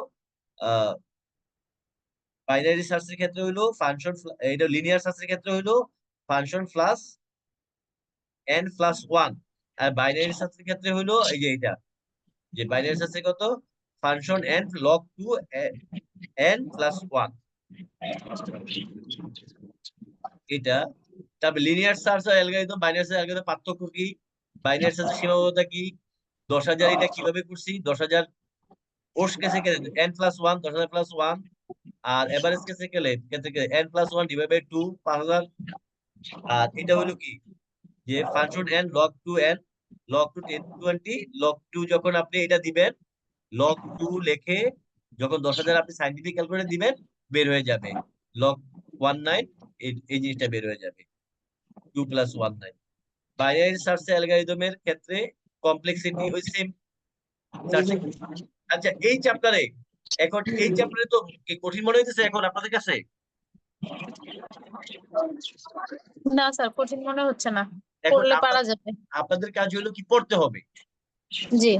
বাইনারি সার্চের ক্ষেত্রে হইলো ফাংশন, এটা লিনিয়ার সার্চের ক্ষেত্রে হইলো ফাংশন প্লাস n প্লাস 1, আর বাইনারি সার্চের ক্ষেত্রে হইলো এই যে এটা, যে বাইনারি সার্চের কত function n log 2 n plus 1 এটা। তারপর লিনিয়ার সার্চ আর অ্যালগরিদম বাইনারি সার্চ অ্যালগরিদম পার্থক্য কি, বাইনারি সার্চের সীমাবদ্ধতা কি, 10,000 এটা কিভাবে করছি, 10,000 পোস্ট কেসে গেলে n প্লাস 1 10,000 প্লাস 1, আর এভারেজ কেসে গেলে n প্লাস 1 ডিভাইড বাই 2 5,000। আর এটা হলো কি যে function n log 2 n log 2 10 20 log 2 যখন আপনি এটা দিবেন, log 2 লিখে যখন 10,000 আপনি সাইন্টিফিক ক্যালকুলেটর দিবেন বের হয়ে যাবে log 19, এই জিনিসটা বের হয়ে যাবে 2 প্লাস 19। বাইনারি সার্চ অ্যালগরিদমের ক্ষেত্রে কমপ্লেক্সিটি ওই সেম। আচ্ছা এই চ্যাপ্টারে, এখন এই চ্যাপ্টারে তো কি কঠিন মনে হইতেছে এখন আপনাদের কাছে? না স্যার, কঠিন মনে হচ্ছে না, এখন পড়লে পারা যাবে। আপনাদের কাজ হলো কি পড়তে হবে। জি।